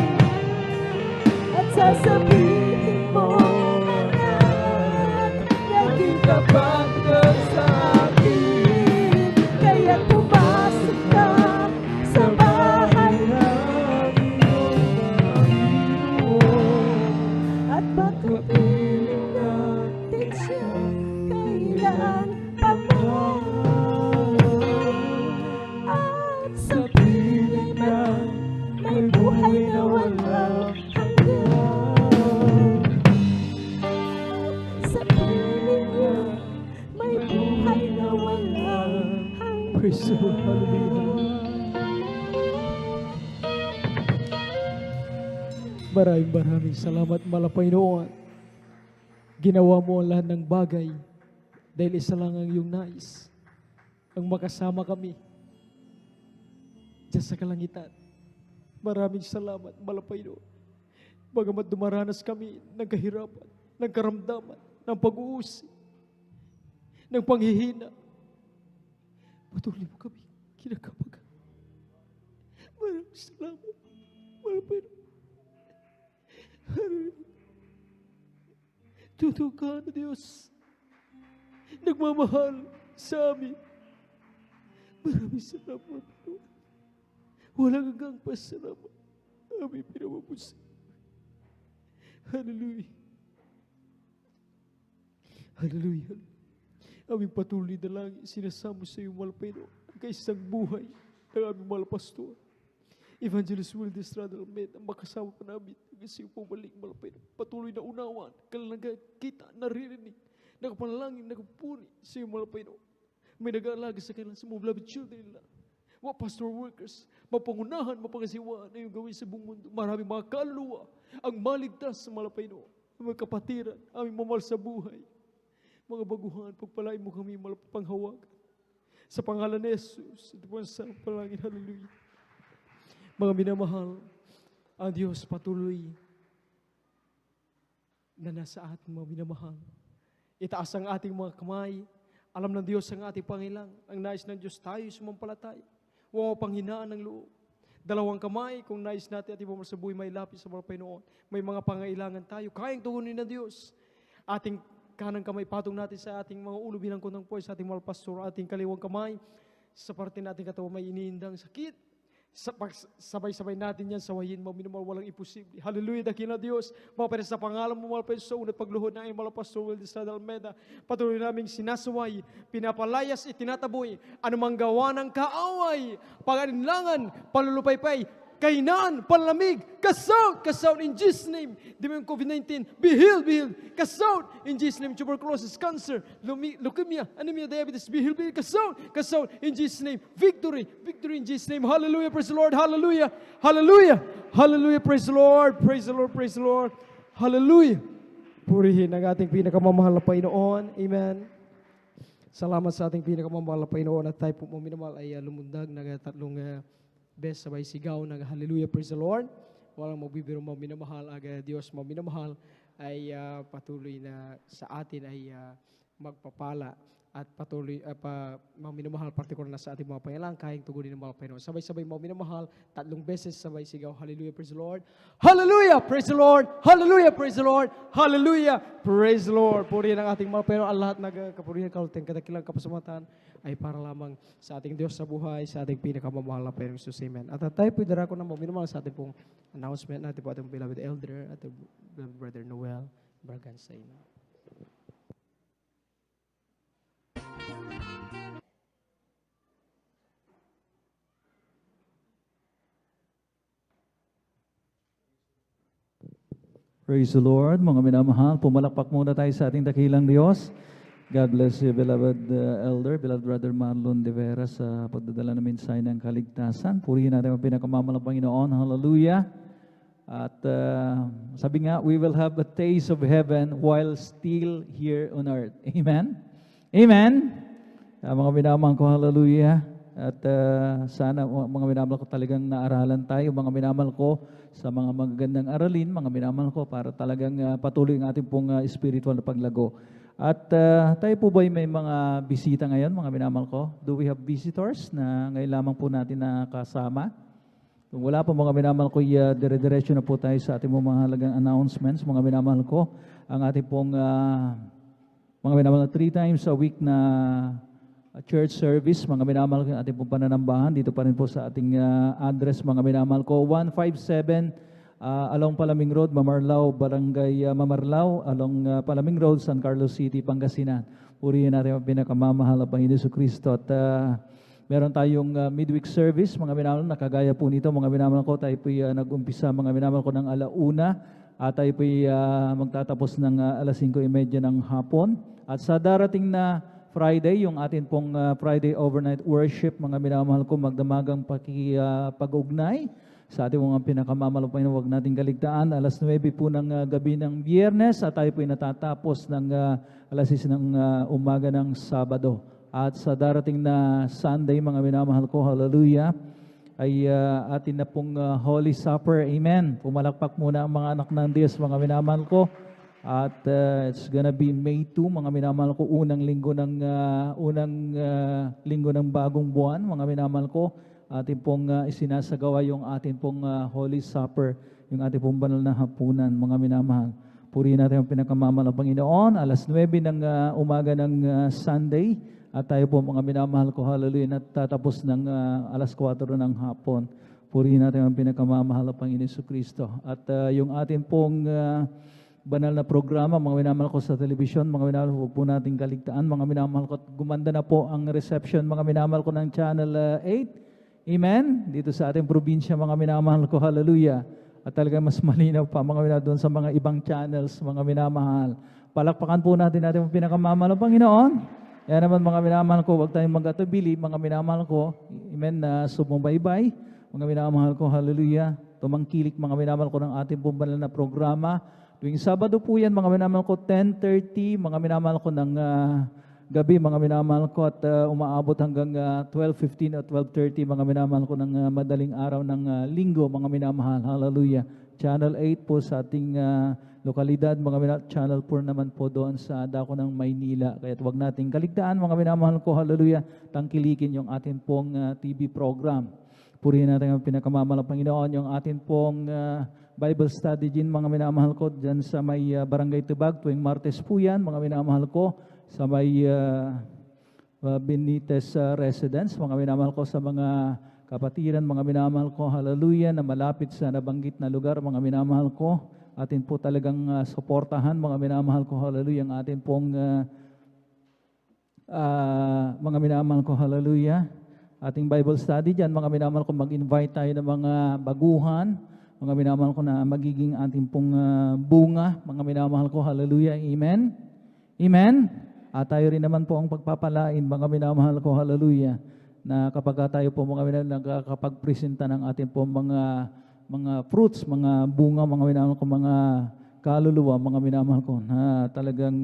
at sasabihin mo anak, naging kapag ka sa akin, kaya pumasok ka sa bahay ng Panginoon at makapiling natin siya kailan pa man at sa piling na may buhay na walang hanggan. Sa piling niya may buhay na walang hanggan. Praise the Lord. Hallelujah. Maraming salamat, mahal Panginoon. Ginawa mo ang lahat ng bagay dahil isa lang ang iyong nais. Ang makasama kami diyan sa kalangitan. Maraming salamat, mahal Panginoon. Bagamat dumaranas kami ng kahirapan, ng karamdaman, ng pag-uusig, ng panghihina, patuloy mo kami kinakabagan. Maraming salamat, mahal Panginoon. Hallelujah. Totoo ka na Diyos, nagmamahal sa amin. Maraming salamat, Panginoon. Walang hanggang pasalamat. Aming pinamamusin. Hallelujah. Hallelujah. Aming patuloy na lang sinasamo sa iyo, mahal Panginoon, ang kaisang buhay ng aming mahal pastor. Evangelist Will Estrada Almeida, ang makasama pa namin kasi pumalik, mahal Panginoon. Patuloy na unawan, kailangan kita, naririnig, nakapanalangin, nakapuri sa iyo, mahal Panginoon. May nag-aalaga sa kanilang sa mga beloved children nila. Mga pastor workers, mapangunahan, mapangasiwaan na yung gawin sa buong mundo. Maraming mga kaluluwa ang maligtas sa mahal Panginoon. Mga kapatiran, aming mamahal sa buhay. Mga baguhan, pagpalain mo kami, mahal panghawagan. Sa pangalan ni Jesus, ito po ang sa palangin, hallelujah. Mga minamahal, ang Diyos patuloy na nasa ating mga minamahal. Itaas ang ating mga kamay. Alam ng Diyos ang ating pangilang. Ang nais ng Diyos tayo sumampalataya. Huwag panghinaan ng loob. Dalawang kamay, kung nais natin at ibang sa buhay may lapis sa mga Panginoon. May mga pangailangan tayo. Kayang tugunin ng Diyos. Ating kanang kamay, patong natin sa ating mga ulo bilang kuntang po, sa ating mga pastor, ating kaliwang kamay. Sa parte natin katawan may iniindang sakit. Sabay-sabay natin yan sawayin mo, minumang walang imposible. Hallelujah, dakila Diyos. Mga pera sa pangalan mo, mga pera sa unat pagluhod ng imala Pastor Will Estrada Almeida. Patuloy naming sinasaway, pinapalayas, itinataboy, anumang gawa ng kaaway, pag-alinlangan, palulupaypay, kainaan, panlamig, kasout, kasout in Jesus' name. Demon COVID-19, be healed, be healed. Kasout in Jesus' name. Tuberculosis, cancer, leukemia, anemia, diabetes, be healed, be healed. Kasout, kasout in Jesus' name. Victory, victory in Jesus' name. Hallelujah, praise the Lord, hallelujah, hallelujah, hallelujah, praise the Lord, praise the Lord, praise the Lord. Hallelujah. Purihin ang ating pinakamamahal na Panginoon. Amen. Salamat sa ating pinakamamahal na Panginoon at tayo po mo minamahal ay lumundag ng tatlong best sabay sigaw ng hallelujah, praise the Lord. Walang magbibiro mo minamahal, aga Diyos mo minamahal ay patuloy na sa atin ay magpapala at patuloy minamahal partikular na sa ating mga pangalang kayang tugunin ng mga Panginoon. Sabay-sabay mo minamahal, tatlong beses sabay sigaw, hallelujah, praise the Lord. Hallelujah, praise the Lord. Hallelujah, praise the Lord. Hallelujah, praise the Lord. Purihin ang ating mga Panginoon, ang lahat nagkapurihan, kaulten, kadakilang kapasamatan ay para lamang sa ating Diyos sa buhay, sa ating pinakamamahal na Panginoon Jesus. Amen. At tayo po darako na minamahal sa ating pong announcement natin po ating beloved elder at beloved brother Noel Braganza. Praise the Lord, mga minamahal. Pumalakpak muna tayo sa ating dakilang Diyos. God bless you, beloved elder, beloved brother Marlon de Vera sa pagdadala ng mensahe ng kaligtasan. Purihin natin ang pinakamamalang Panginoon. Hallelujah. At sabi nga, we will have a taste of heaven while still here on earth. Amen? Amen? Mga minamahal ko, hallelujah. At sana mga minamahal ko talagang naaralan tayo, mga minamahal ko sa mga magagandang aralin, mga minamahal ko para talagang patuloy ang ating pong spiritual na paglago. At tayo po ba may mga bisita ngayon, mga minamahal ko? Do we have visitors na ngayon lamang po natin nakasama? Kung wala po mga minamahal ko, dire-diretso na po tayo sa ating mga mahalagang announcements, mga minamahal ko. Ang ating pong mga minamahal 3 times a week na church service, mga minamahal ko, ating pong pananambahan, dito pa rin po sa ating address, mga minamahal ko, 157 along Palaming Road, Mamarlao, Barangay Mamarlao, along Palaming Road, San Carlos City, Pangasinan. Purihin natin ang pinakamamahal na Panginoon Jesucristo. At meron tayong midweek service, mga minamahal, nakagaya po nito, mga minamahal ko, tayo po nag-umpisa, mga minamahal ko, ng 1:00, at tayo po magtatapos ng 5:30 ng hapon. At sa darating na Friday, yung atin pong Friday overnight worship, mga minamahal ko, magdamagang pag-ugnay sa ating mga pinakamamalapain na huwag nating kaligtaan. 9:00 po ng gabi ng Biyernes at tayo po natatapos ng 6:00 ng umaga ng Sabado. At sa darating na Sunday, mga minamahal ko, hallelujah, ay atin na pong Holy Supper. Amen. Pumalakpak muna ang mga anak ng Diyos, mga minamahal ko. At it's gonna be May 2, mga minamahal ko, unang linggo ng bagong buwan, mga minamahal ko. Atin pong isinasagawa yung atin pong Holy Supper, yung ating pong banal na hapunan, mga minamahal. Purihin natin ang pinakamamahal ng Panginoon, 9:00 ng umaga ng Sunday, at tayo po mga minamahal ko, hallelujah, natatapos ng 4:00 ng hapon. Purihin natin ang pinakamamahal ng Panginoon Jesucristo. At yung atin pong banal na programa, mga minamahal ko sa telebisyon, mga minamahal ko po nating kaligtaan, mga minamahal ko, gumanda na po ang reception, mga minamahal ko ng Channel 8. Amen? Dito sa ating probinsya, mga minamahal ko, hallelujah. At talaga mas malinaw pa, mga minamahal, doon sa mga ibang channels, mga minamahal. Palakpakan po natin ang pinakamamahal ng Panginoon. Yan naman, mga minamahal ko, huwag tayong mag-atubili, mga minamahal ko. Amen, na sumubaybay. Mga minamahal ko, hallelujah. Tumangkilik, mga minamahal ko, ng ating pong banal na programa. Tuwing Sabado po yan, mga minamahal ko, 10:30, mga minamahal ko ng gabi, mga minamahal ko, at umaabot hanggang 12:15 at 12:30, mga minamahal ko, ng madaling araw ng linggo, mga minamahal. Hallelujah. Channel 8 po sa ating lokalidad, mga minamahal. Channel 4 naman po doon sa dako ng Maynila. Kaya huwag nating kaligtaan, mga minamahal ko, hallelujah, tangkilikin yung atin pong TV program. Purihin natin ang pinakamamahal ng Panginoon, yung atin pong Bible study din, mga minamahal ko, dyan sa may Barangay Tubag, tuwing Martes po yan, mga minamahal ko, sa may Benitez Residence, mga minamahal ko, sa mga kapatiran, mga minamahal ko, hallelujah, na malapit sa nabanggit na lugar, mga minamahal ko, atin po talagang suportahan, mga minamahal ko, hallelujah, ang atin pong mga minamahal ko, hallelujah, ating Bible study dyan. Mga minamahal ko, mag-invite tayo ng mga baguhan, mga minamahal ko na magiging ating pong bunga. Mga minamahal ko, hallelujah, amen. Amen. At tayo rin naman po ang pagpapalain, mga minamahal ko, hallelujah, na kapag tayo po mga minamahal nakakapag-presenta ng ating po mga fruits, mga bunga, mga minamahal ko, mga kaluluwa, mga minamahal ko, na talagang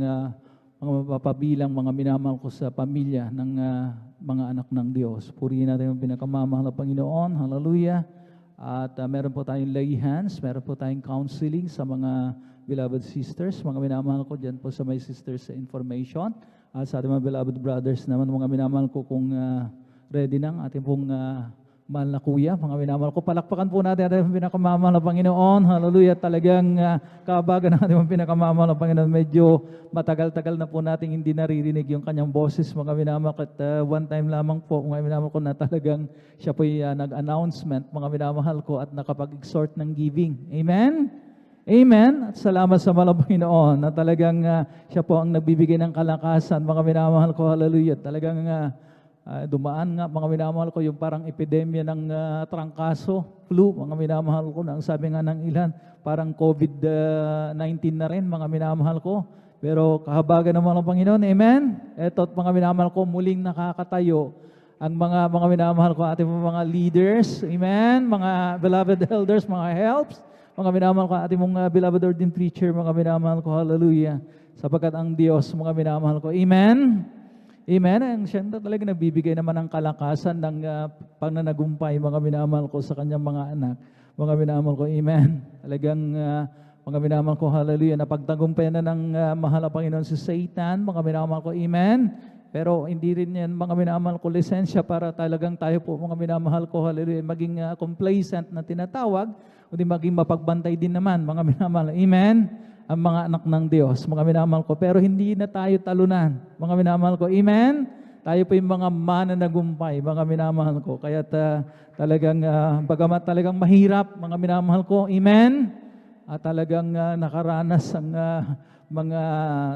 mga mapapabilang mga minamahal ko sa pamilya ng mga anak ng Diyos. Purihin natin ang pinakamamahal na Panginoon, hallelujah. At meron po tayong lay hands, meron po tayong counseling sa mga beloved sisters, mga minamahal ko dyan po sa my sisters sa information. At sa ating mga beloved brothers naman, mga minamahal ko, kung ready ng ating pong mahal na kuya, mga minamahal ko, palakpakan po natin ang pinakamamahal na Panginoon. Hallelujah, talagang kaabagan ng ating pinakamamahal na Panginoon. Medyo matagal-tagal na po nating hindi naririnig yung kanyang boses, mga minamahal ko. At one time lamang po, mga minamahal ko, na talagang siya po nag-announcement, mga minamahal ko, at nakapag-exhort ng giving. Amen? Amen. At salamat sa mahal na Panginoon na talagang siya po ang nagbibigay ng kalakasan, mga minamahal ko. Hallelujah. Talagang dumaan nga, mga minamahal ko, yung parang epidemya ng trangkaso, flu, mga minamahal ko, na ang sabi nga ng ilan, parang COVID-19 na rin, mga minamahal ko. Pero kahabagan ng mga Panginoon, amen? Eto, mga minamahal ko, muling nakakatayo ang mga minamahal ko, ating mga leaders, amen? Mga beloved elders, mga helps, mga minamahal ko, ating mga beloved ordained preacher, mga minamahal ko, hallelujah, sapagkat ang Diyos, mga minamahal ko, amen? Amen. Ang siya talaga nagbibigay naman ng kalakasan ng pananagumpay, mga minamahal ko, sa kanyang mga anak. Mga minamahal ko, amen. Talagang mga minamahal ko, hallelujah, napagtagumpay na ng mahal na Panginoon si Satan, mga minamahal ko, amen. Pero hindi rin yan, mga minamahal ko, lisensya para talagang tayo po, mga minamahal ko, hallelujah, maging complacent na tinatawag, kundi maging mapagbantay din naman, mga minamahal, amen, ang mga anak ng Diyos, mga minamahal ko. Pero hindi na tayo talunan, mga minamahal ko. Amen? Tayo po yung mga mananagumpay, mga minamahal ko. Kaya talagang, bagamat talagang mahirap, mga minamahal ko. Amen? At talagang nakaranas ang mga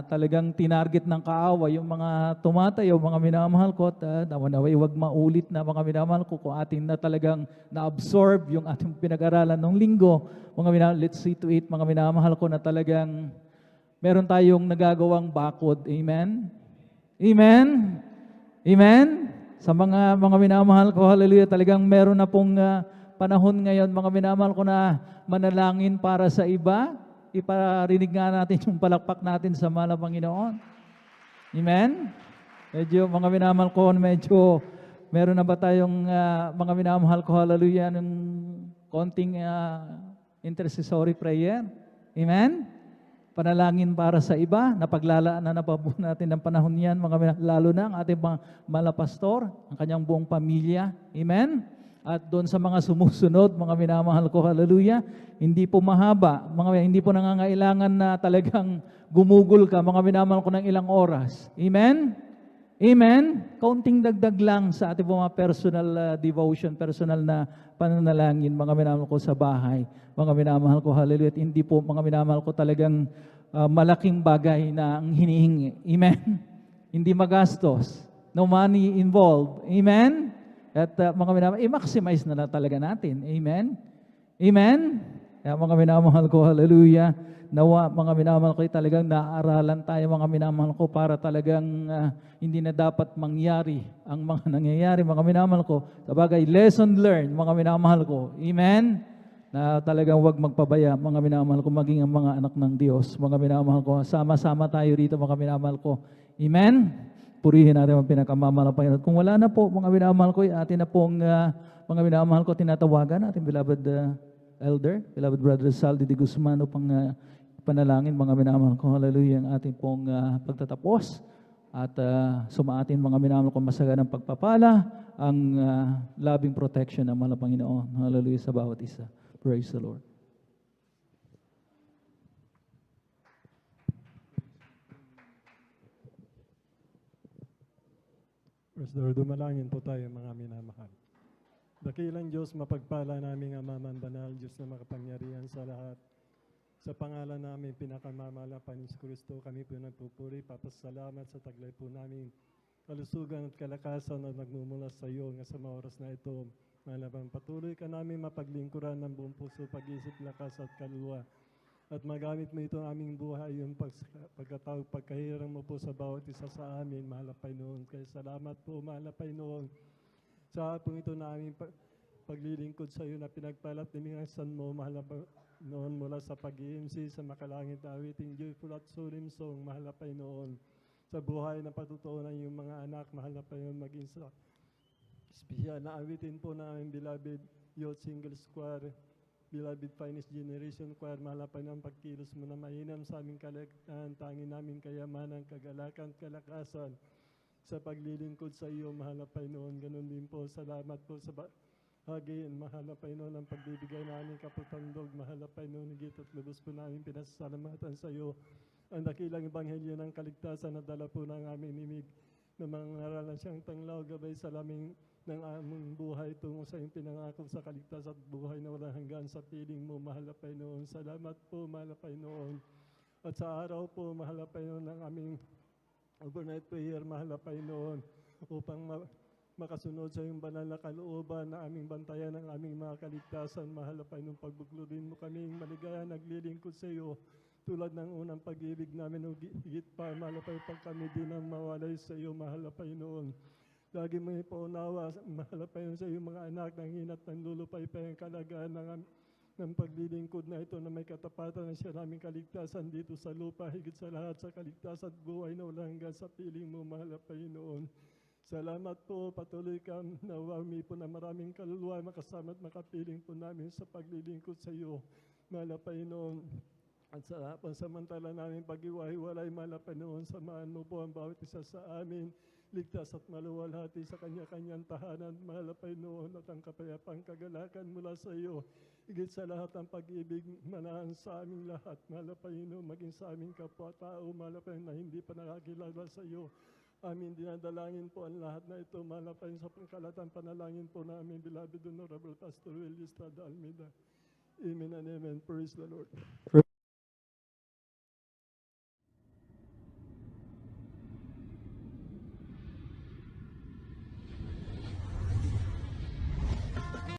talagang tinarget ng kaaway, yung mga tumatayo, mga minamahal ko. At naway wag maulit na, mga minamahal ko, kung atin na talagang na-absorb yung ating pinag-aralan ng linggo. Mga minamahal, let's see to it, mga minamahal ko, na talagang meron tayong nagagawang bakod. Amen? Amen? Amen? Sa mga minamahal ko, hallelujah, talagang meron na pong panahon ngayon, mga minamahal ko, na manalangin para sa iba. Iparinig nga natin yung palakpak natin sa mahal na Panginoon. Amen? Medyo, mga minamahal ko, medyo meron na ba tayong mga minamahal ko, hallelujah, ng konting intercessory prayer? Amen? Panalangin para sa iba, napaglalaan na po natin ng panahon yan, lalo na ang ating mga malapastor, ang kanyang buong pamilya. Amen? At doon sa mga sumusunod, mga minamahal ko, hallelujah, hindi po mahaba, hindi po nangangailangan na talagang gumugol ka, mga minamahal ko, ng ilang oras. Amen? Amen? Kaunting dagdag lang sa ating mga personal devotion, personal na pananalangin, mga minamahal ko, sa bahay. Mga minamahal ko, hallelujah. At hindi po, mga minamahal ko, talagang malaking bagay na ang hinihingi. Amen? Hindi magastos. No money involved. Amen? At mga minamahal, i-maximize na talaga natin. Amen? Amen? Kaya mga minamahal ko, hallelujah. Nawa, mga minamahal ko, talagang naaaralan tayo, mga minamahal ko, para talagang hindi na dapat mangyari ang mga nangyayari, mga minamahal ko. Sabagay, lesson learned, mga minamahal ko. Amen? Na talagang wag magpabaya, mga minamahal ko, maging ang mga anak ng Diyos. Mga minamahal ko, sama-sama tayo rito, mga minamahal ko. Amen? Purihin natin ang pinakamamahal na Panginoon. Kung wala na po, mga minamahal ko, atin na pong mga minamahal ko, tinatawagan ating beloved elder, beloved brother Saldi de Guzman, upang panalangin, mga minamahal ko, hallelujah, ang ating pong pagtatapos. At sumaatin, mga minamahal ko, masaganang pagpapala, ang loving protection ng mahal na Panginoon. Hallelujah sa bawat isa. Praise the Lord. Praise the Lord. Dumalangin po tayo, mga minamahal. Dakilang Diyos, mapagpala namin ang Ama Banal, Diyos na makapangyarihan sa lahat. Sa pangalan namin, pinakamamala, Panginoon Kristo, kami po nagpupuri, papasalamat sa taglay po namin kalusugan at kalakasan na nagmumula sa iyo nga sa mga oras na ito. Malabang patuloy ka namin mapaglingkuran ng buong puso, pag-isip, lakas at kaluluwa. At magamit mo ito ang aming buhay, yung pagkatawag, pagkahirang mo po sa bawat isa sa amin, mahal na Panginoon. Kaya salamat po, mahal na Panginoon, sa hapong ito na aming paglilingkod sa iyo na pinagpalat ni Mingasan mo, mahal na Panginoon, mula sa pag-iimsi, sa makalangit na awiting joyful at solemn song, mahal na Panginoon. Sa buhay na patutuunan yung mga anak, mahal na Panginoon, maging sa espesyal na awitin po na aming beloved Youth Singles Choir, beloved Finest Generation Choir, mahal na Panginoon, pagkilos mo na mainam sa aming kalagyan, tangin namin kayamanan, kagalakan, kalakasan, sa paglilingkod sa iyo, mahal na Panginoon. Ganun din po, salamat po sa hagin, mahal na Panginoon, ang pagbibigay namin kaputandog, mahal na Panginoon, higit at lubos po namin pinasasalamatan sa iyo. Ang dakilang ebanghelyo ng kaligtasan na dala po ng aming nimig na mga ngaral na siyang tanglaw, gabay sa laming ng aming buhay tungo sa iyong pinangako sa kaligtasan at buhay na walang hanggan sa piling mo, mahal na Panginoon. Salamat po, mahal na Panginoon. At sa araw po, mahal na Panginoon, ng aming overnight prayer, mahal na Panginoon, upang makasunod sa iyong banal na kalooban na aming bantayan ang aming mga kaligtasan, mahal na Panginoon, pagbuklodin mo kaming maligaya, naglilingkod sa iyo, tulad ng unang pag-ibig namin, o higit pa, mahal na Panginoon, pag kami din ang mawalay sa iyo, mahal na Panginoon. Lagi mo ipaunawa, mahal na Panginoon, sa iyong mga anak, ng hinat ng lulupay-pay ang kalagaan ng paglilingkod na ito, na may katapatan na siya naming kaligtasan dito sa lupa, higit sa lahat sa kaligtasan at buhay na walang hanggan sa piling mo, mahal na Panginoon. Salamat po, patuloy ka nawami po na maraming kaluluwa, makasama at makapiling po namin sa paglilingkod sa iyo, mahal na Panginoon. At sa pansamantala namin pag-iwahiwalay, mahal na Panginoon, samahan mo po ang bawat isa sa amin, ligtas at maluwalhati sa kanya-kanyang tahanan, mahal na Panginoon, at ang kapayapang kagalakan mula sa iyo, higit sa lahat ang pag-ibig manahan sa aming lahat, mahal na Panginoon, maging sa aming kapwa-tao, mahal na Panginoon, na hindi pa nakakilala sa iyo. Amin dinadalangin po ang lahat na ito, mahal na Panginoon, sa pangkalatang panalangin po namin, beloved Honorable Pastor Will Estrada Almeida. Amen and amen. Praise the Lord.